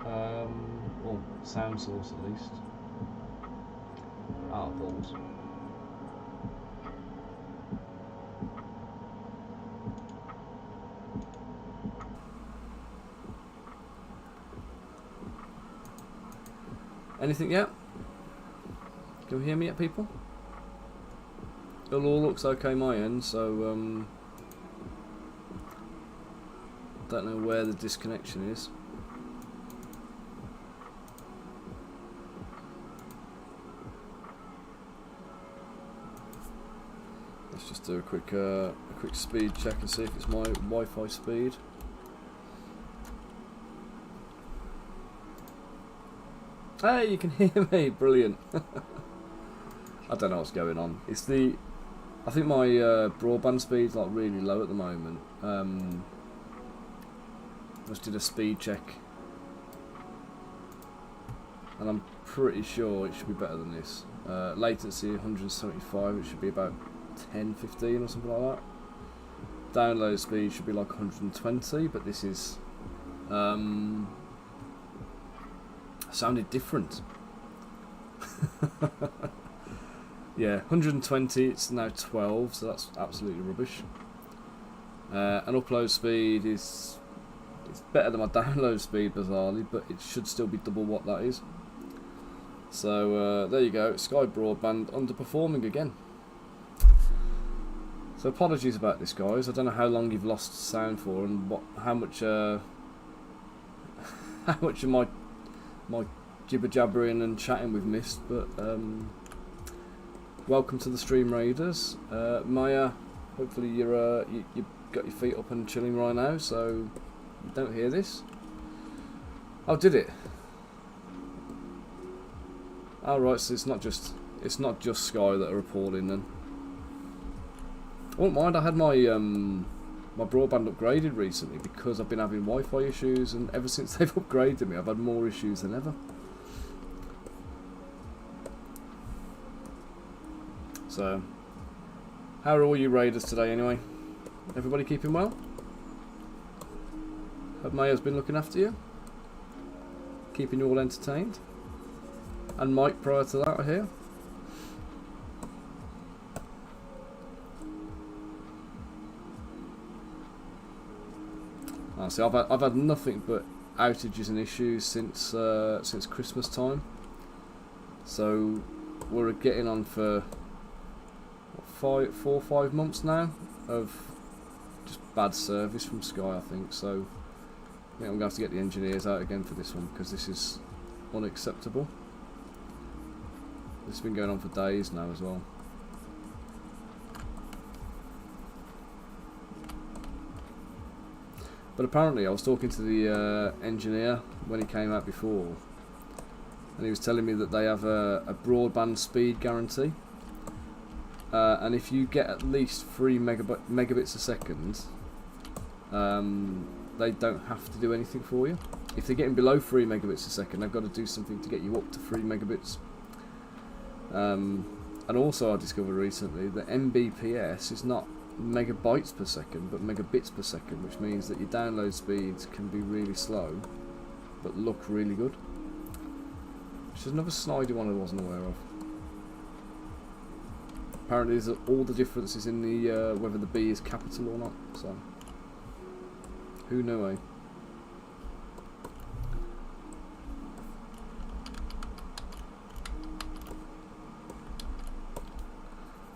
or sound source at least. Ah, balls. Anything yet? Can we hear me yet, people? It all looks okay my end, so don't know where the disconnection is. Let's just do a quick speed check and see if it's my Wi-Fi speed. Hey, you can hear me, brilliant. I don't know what's going on. It's I think my broadband speed's like really low at the moment. Just did a speed check, and I'm pretty sure it should be better than this. Latency 175, it should be about 10-15 or something like that. Download speed should be like 120, but this is sounded different. Yeah, 120, it's now 12, so that's absolutely rubbish. And upload speed is better than my download speed, bizarrely, but it should still be double what that is. So there you go, Sky Broadband underperforming again. So apologies about this, guys. I don't know how long you've lost sound for, and how much how much of my jibber jabbering and chatting we've missed, but welcome to the Stream Raiders. Maya, hopefully you've got your feet up and chilling right now, so you don't hear this. Oh, did it? Oh, right, so it's not just Sky that are appalling then. I won't mind. I had my my broadband upgraded recently because I've been having Wi-Fi issues, and ever since they've upgraded me, I've had more issues than ever. So, how are all you Raiders today anyway? Everybody keeping well? Hope Maya's been looking after you, keeping you all entertained. And Mike prior to that, I hear. See, I've had nothing but outages and issues since Christmas time. So we're getting on for what, 4 or 5 months now of just bad service from Sky, I think. So yeah, I'm going to have to get the engineers out again for this one, because this is unacceptable. This has been going on for days now as well. But apparently I was talking to the engineer when he came out before, and he was telling me that they have a broadband speed guarantee, and if you get at least 3 megabits a second, they don't have to do anything for you. If they're getting below 3 megabits a second, they've got to do something to get you up to 3 megabits. And also I discovered recently that Mbps is not megabytes per second but megabits per second, which means that your download speeds can be really slow but look really good, which is another snidey one I wasn't aware of. Apparently there's all the differences in the whether the B is capital or not, so who knew, eh?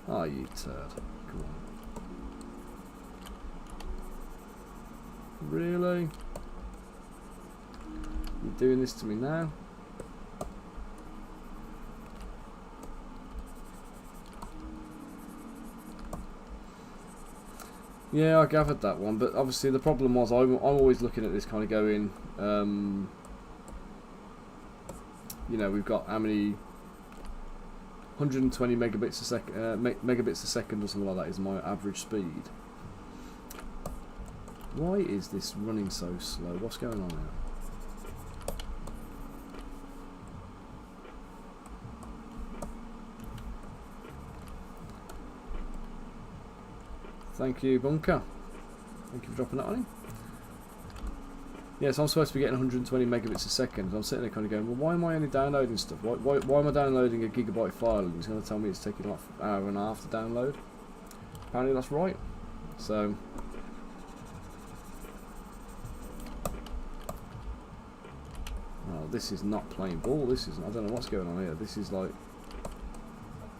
Ah, you turd. Come on. Really? You're doing this to me now? Yeah, I gathered that one, but obviously the problem was I'm always looking at this kind of going, you know, we've got how many 120 megabits a second, megabits a second or something like that is my average speed. Why is this running so slow? What's going on now? Thank you, Bunker. Thank you for dropping that on him. Yeah, so I'm supposed to be getting 120 megabits a second. I'm sitting there kind of going, well, why am I only downloading stuff? Why am I downloading a gigabyte file and it's going to tell me it's taking like an hour and a half to download? Apparently that's right. So this is not playing ball. This is, I don't know what's going on here. This is like,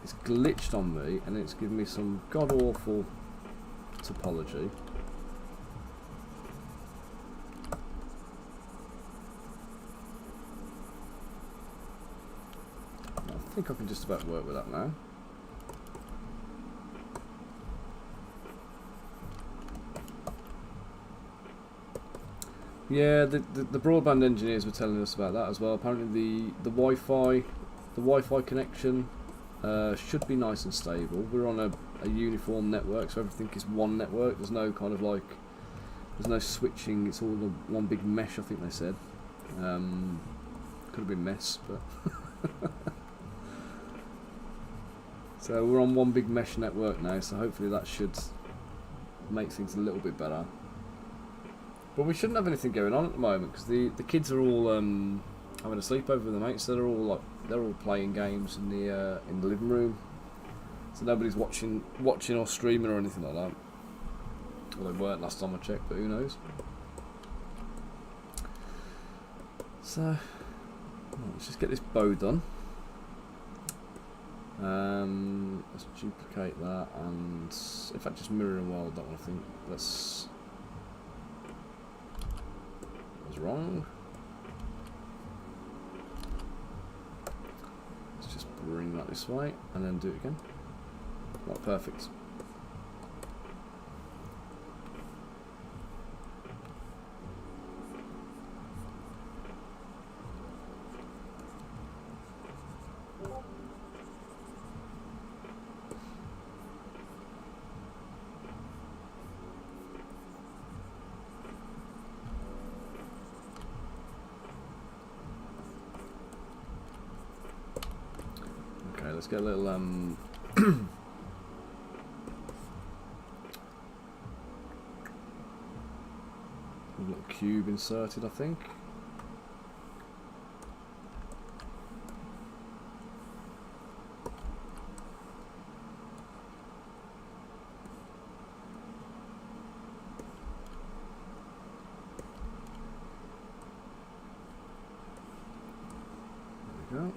it's glitched on me and it's given me some god awful topology. I think I can just about work with that now. Yeah, the broadband engineers were telling us about that as well. Apparently the Wi-Fi connection should be nice and stable. We're on a uniform network, so everything is one network. There's no kind of like, there's no switching. It's all one big mesh, I think they said. Could have been mess, but so we're on one big mesh network now. So hopefully that should make things a little bit better. But we shouldn't have anything going on at the moment because the kids are all having a sleepover with their mates. So they're all playing games in the living room. So nobody's watching or streaming or anything like that. Well, they weren't last time I checked, but who knows? So let's just get this bow done. Let's duplicate that and in fact just mirror and weld that one. I think let's. Wrong. Let's just bring that this way and then do it again. Right, perfect. Let's get a little little cube inserted, I think. go.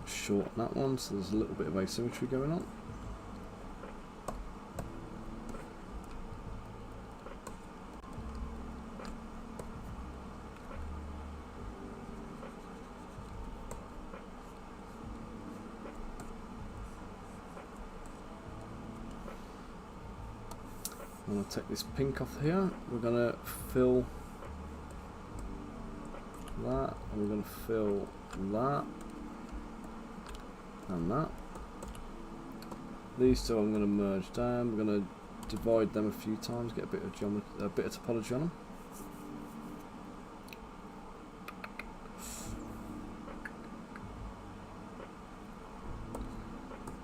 Shorten that one, so there's a little bit of asymmetry going on. I'm going to take this pink off here. We're going to fill that, and we're going to fill that. And that. These two I'm going to merge down. We're going to divide them a few times, get a bit of topology on them.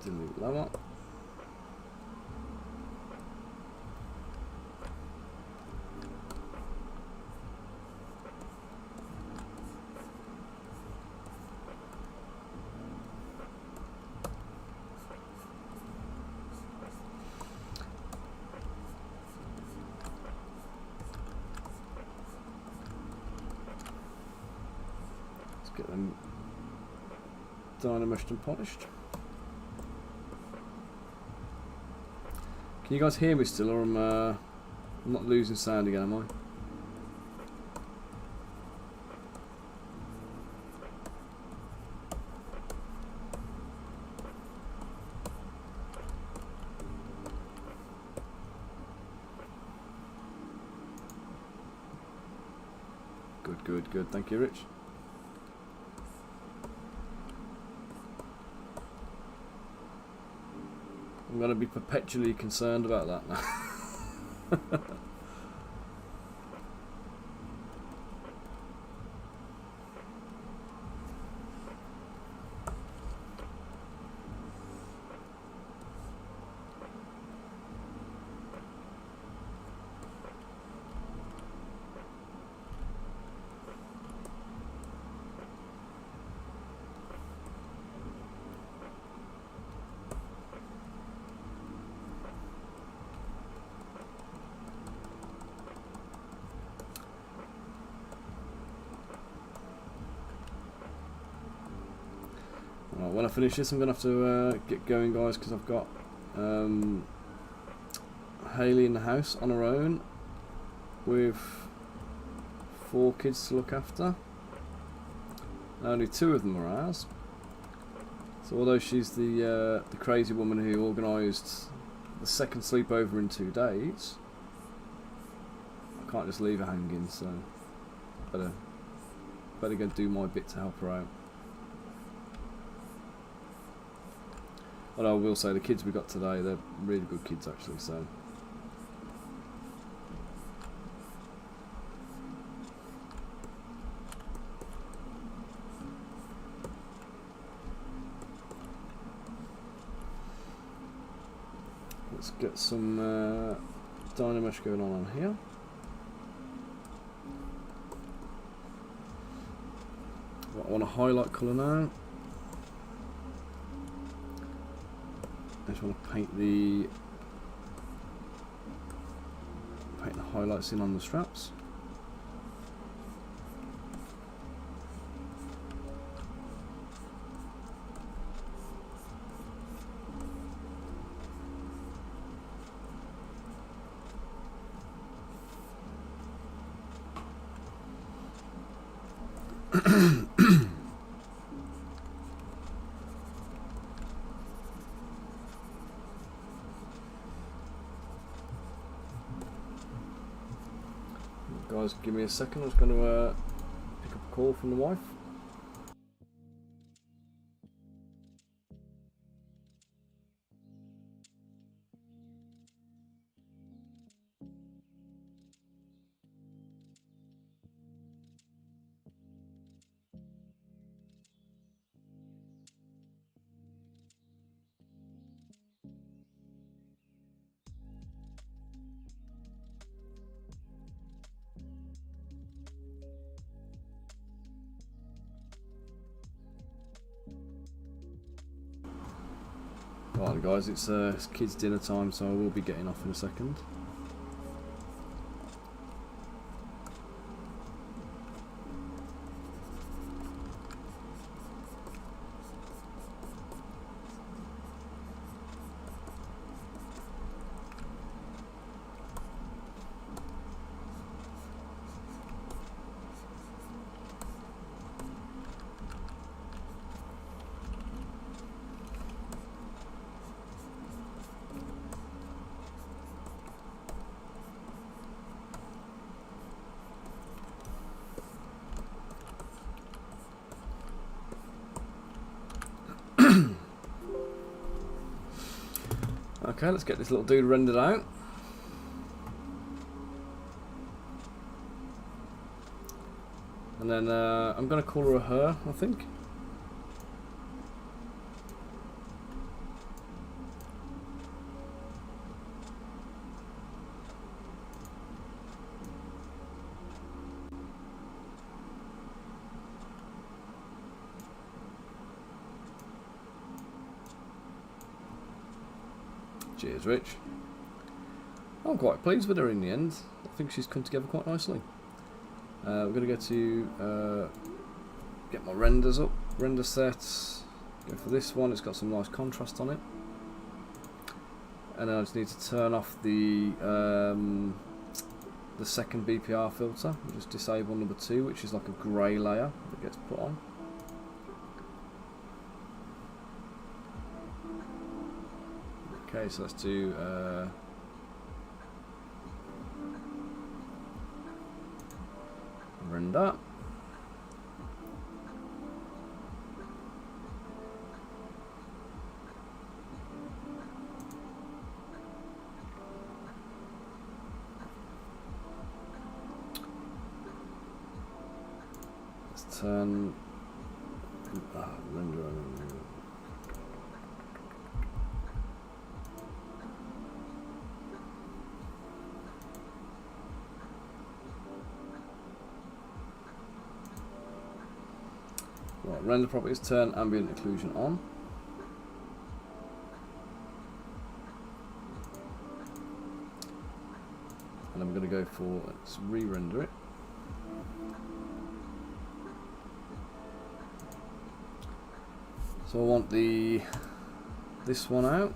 Delete that one. Get them dynamushed and polished. Can you guys hear me still, or I'm not losing sound again, am I? Good, good, good. Thank you, Rich. I'm going to be perpetually concerned about that now. When I finish this, I'm going to have to get going, guys, because I've got Hayley in the house on her own with 4 kids to look after. Only 2 of them are ours. So although she's the crazy woman who organised the second sleepover in 2 days, I can't just leave her hanging. So better go do my bit to help her out. But I will say the kids we got today, they're really good kids actually, so. Let's get some dynamesh going on here. I want a highlight colour now. I just want to paint the highlights in on the straps. Guys, give me a second. I was going to pick up a call from the wife. Right guys, it's kids' dinner time, so I will be getting off in a second. Okay, let's get this little dude rendered out. And then I'm going to call her a her, I think. Cheers, Rich. I'm quite pleased with her in the end. I think she's come together quite nicely. We're going to go to get my renders up, render sets. Go for this one. It's got some nice contrast on it. And then I just need to turn off the second BPR filter. Just disable number 2, which is like a grey layer that gets put on. Okay, so let's do render. Let's turn render on. Right, render properties, turn ambient occlusion on. And I'm going to go for, let's re-render it. So I want this one out.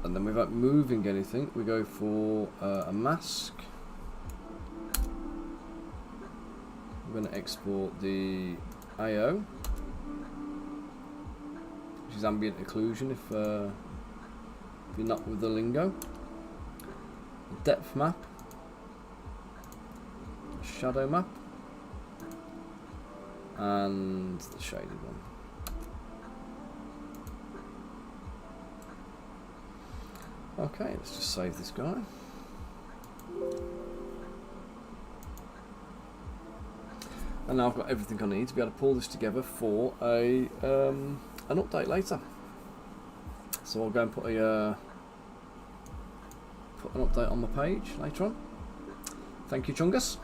And then without moving anything, we go for a mask. We're going to export the AO, which is ambient occlusion if you're not with the lingo. The depth map, the shadow map, and the shaded one. Okay, let's just save this guy. And now I've got everything I need to be able to pull this together for an update later. So I'll go and put an update on my page later on. Thank you, Chungus.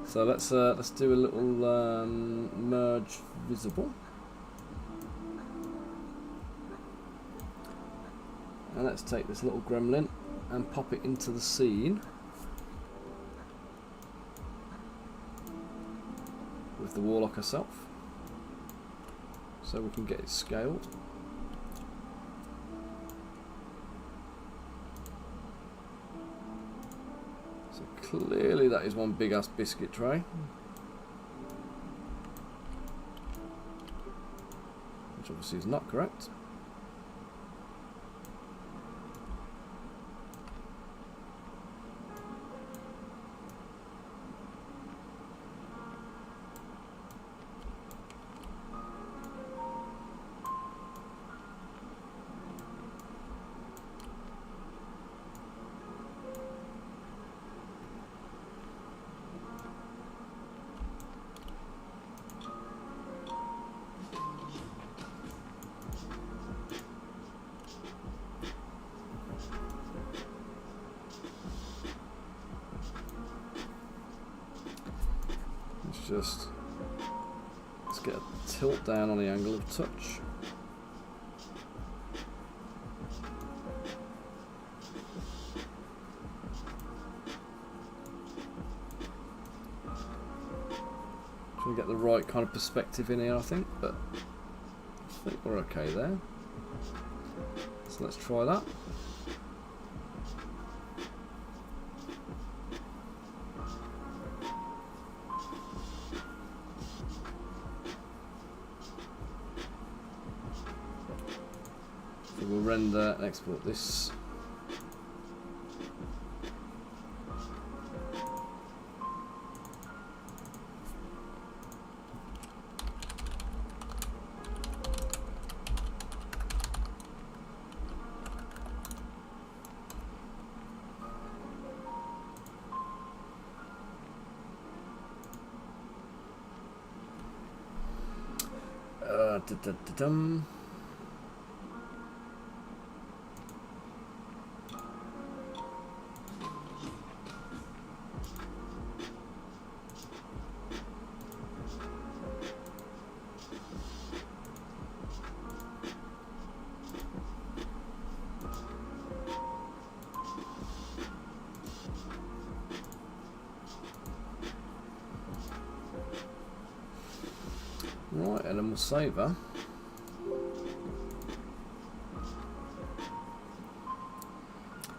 So let's do a little merge visible. And let's take this little gremlin and pop it into the scene with the Warlock herself, so we can get it scaled. So clearly that is one big ass biscuit tray, which obviously is not correct. let's get a tilt down on the angle of touch. Trying to get the right kind of perspective in here, I think, but I think we're okay there. So let's try that. So we'll render and export this. Da-da-da-dum. Right, and then we'll save her.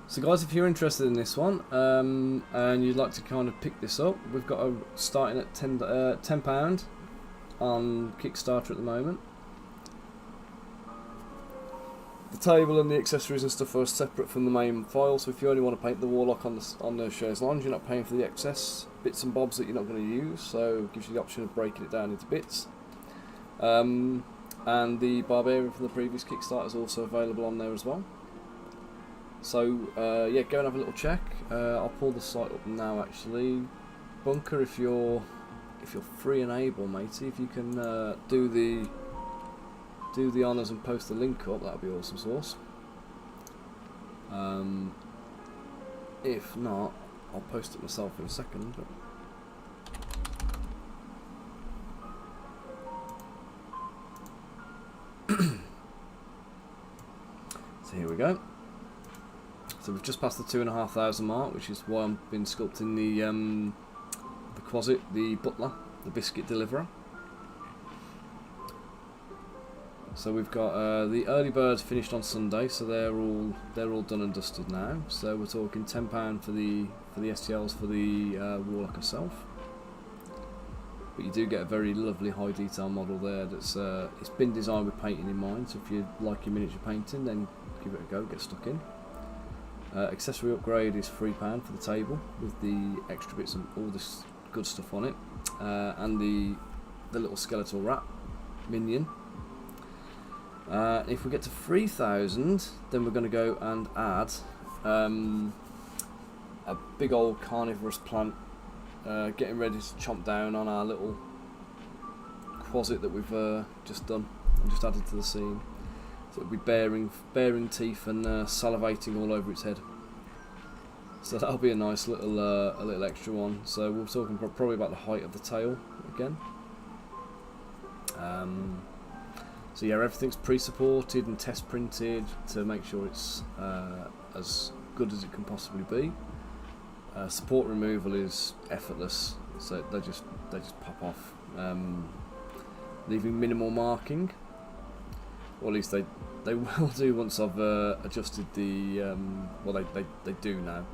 So guys, if you're interested in this one and you'd like to kind of pick this up, we've got a starting at £10 on Kickstarter at the moment. The table and the accessories and stuff are separate from the main file, so if you only want to paint the Warlock on the Shares Lounge, you're not paying for the excess bits and bobs that you're not going to use, so it gives you the option of breaking it down into bits. And the Barbarian from the previous Kickstarter is also available on there as well. So yeah, go and have a little check. I'll pull the site up now actually. Bunker, if you're free and able, matey, if you can do the honours and post the link up, that'd be awesome sauce. If not, I'll post it myself in a second. But so here we go. So we've just passed the 2,500 mark, which is why I've been sculpting the Quasit, the butler, the biscuit deliverer. So we've got the early birds finished on Sunday, so they're all done and dusted now. So we're talking £10 for the STLs for the Warlock herself. But you do get a very lovely high detail model there. That's it's been designed with painting in mind. So if you like your miniature painting, then give it a go, get stuck in. Accessory upgrade is £3 for the table with the extra bits and all this good stuff on it, and the little skeletal rat minion. If we get to 3,000, then we're going to go and add a big old carnivorous plant, getting ready to chomp down on our little Quasit that we've just done and just added to the scene. So it'll be baring teeth and salivating all over its head. So that'll be a nice little extra one. So we're talking probably about the height of the tail again. So yeah, everything's pre-supported and test printed to make sure it's as good as it can possibly be. Support removal is effortless, so they just pop off, leaving minimal marking. Or at least they will do once I've adjusted the well they do now.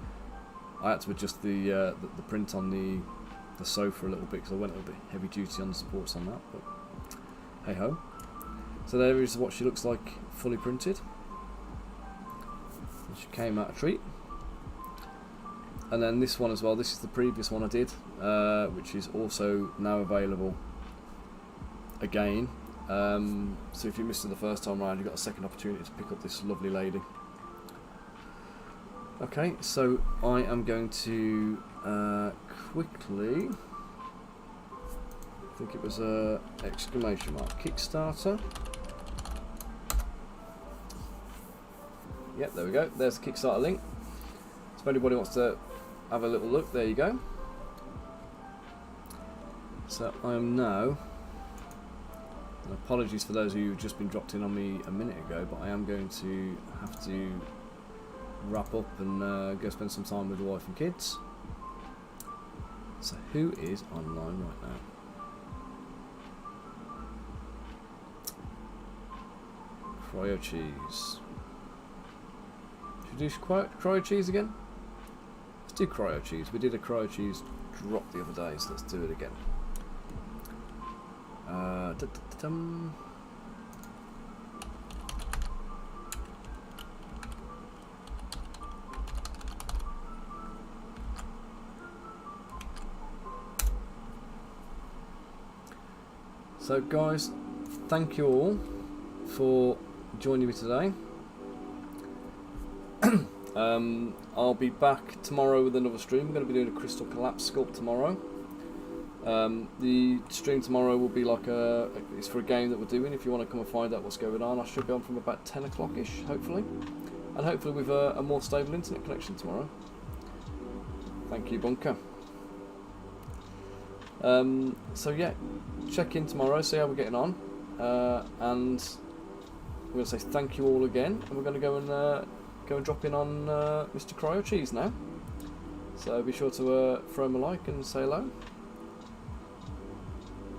I had to adjust the print on the sofa a little bit because I went a little bit heavy duty on the supports on that, but hey ho. So there is what she looks like fully printed. And she came out a treat. And then this one as well, this is the previous one I did, which is also now available again. So if you missed it the first time round, you've got a second opportunity to pick up this lovely lady. Okay, so I am going to quickly, I think it was a exclamation mark, Kickstarter. Yep, there we go, there's the Kickstarter link. So if anybody wants to have a little look, there you go. So I am now, and apologies for those of you who've just been dropped in on me a minute ago, but I am going to have to wrap up and go spend some time with the wife and kids. So who is online right now? Cryo cheese. Should we do cryo cheese again? Let's do cryo cheese. We did a cryo cheese drop the other day, so let's do it again. So guys, thank you all for joining me today. I'll be back tomorrow with another stream. We're going to be doing a crystal collapse sculpt tomorrow. The stream tomorrow will be like it's for a game that we're doing. If you want to come and find out what's going on, I should be on from about 10 o'clock-ish, hopefully. And hopefully with a more stable internet connection tomorrow. Thank you, Bunker. So yeah, check in tomorrow, see how we're getting on. And we're going to say thank you all again. And we're going to go and drop in on Mr. Cryo Cheese now. So be sure to throw him a like and say hello.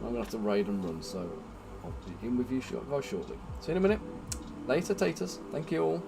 I'm going to have to raid and run, so I'll be in with you very shortly. See you in a minute. Later, taters. Thank you all.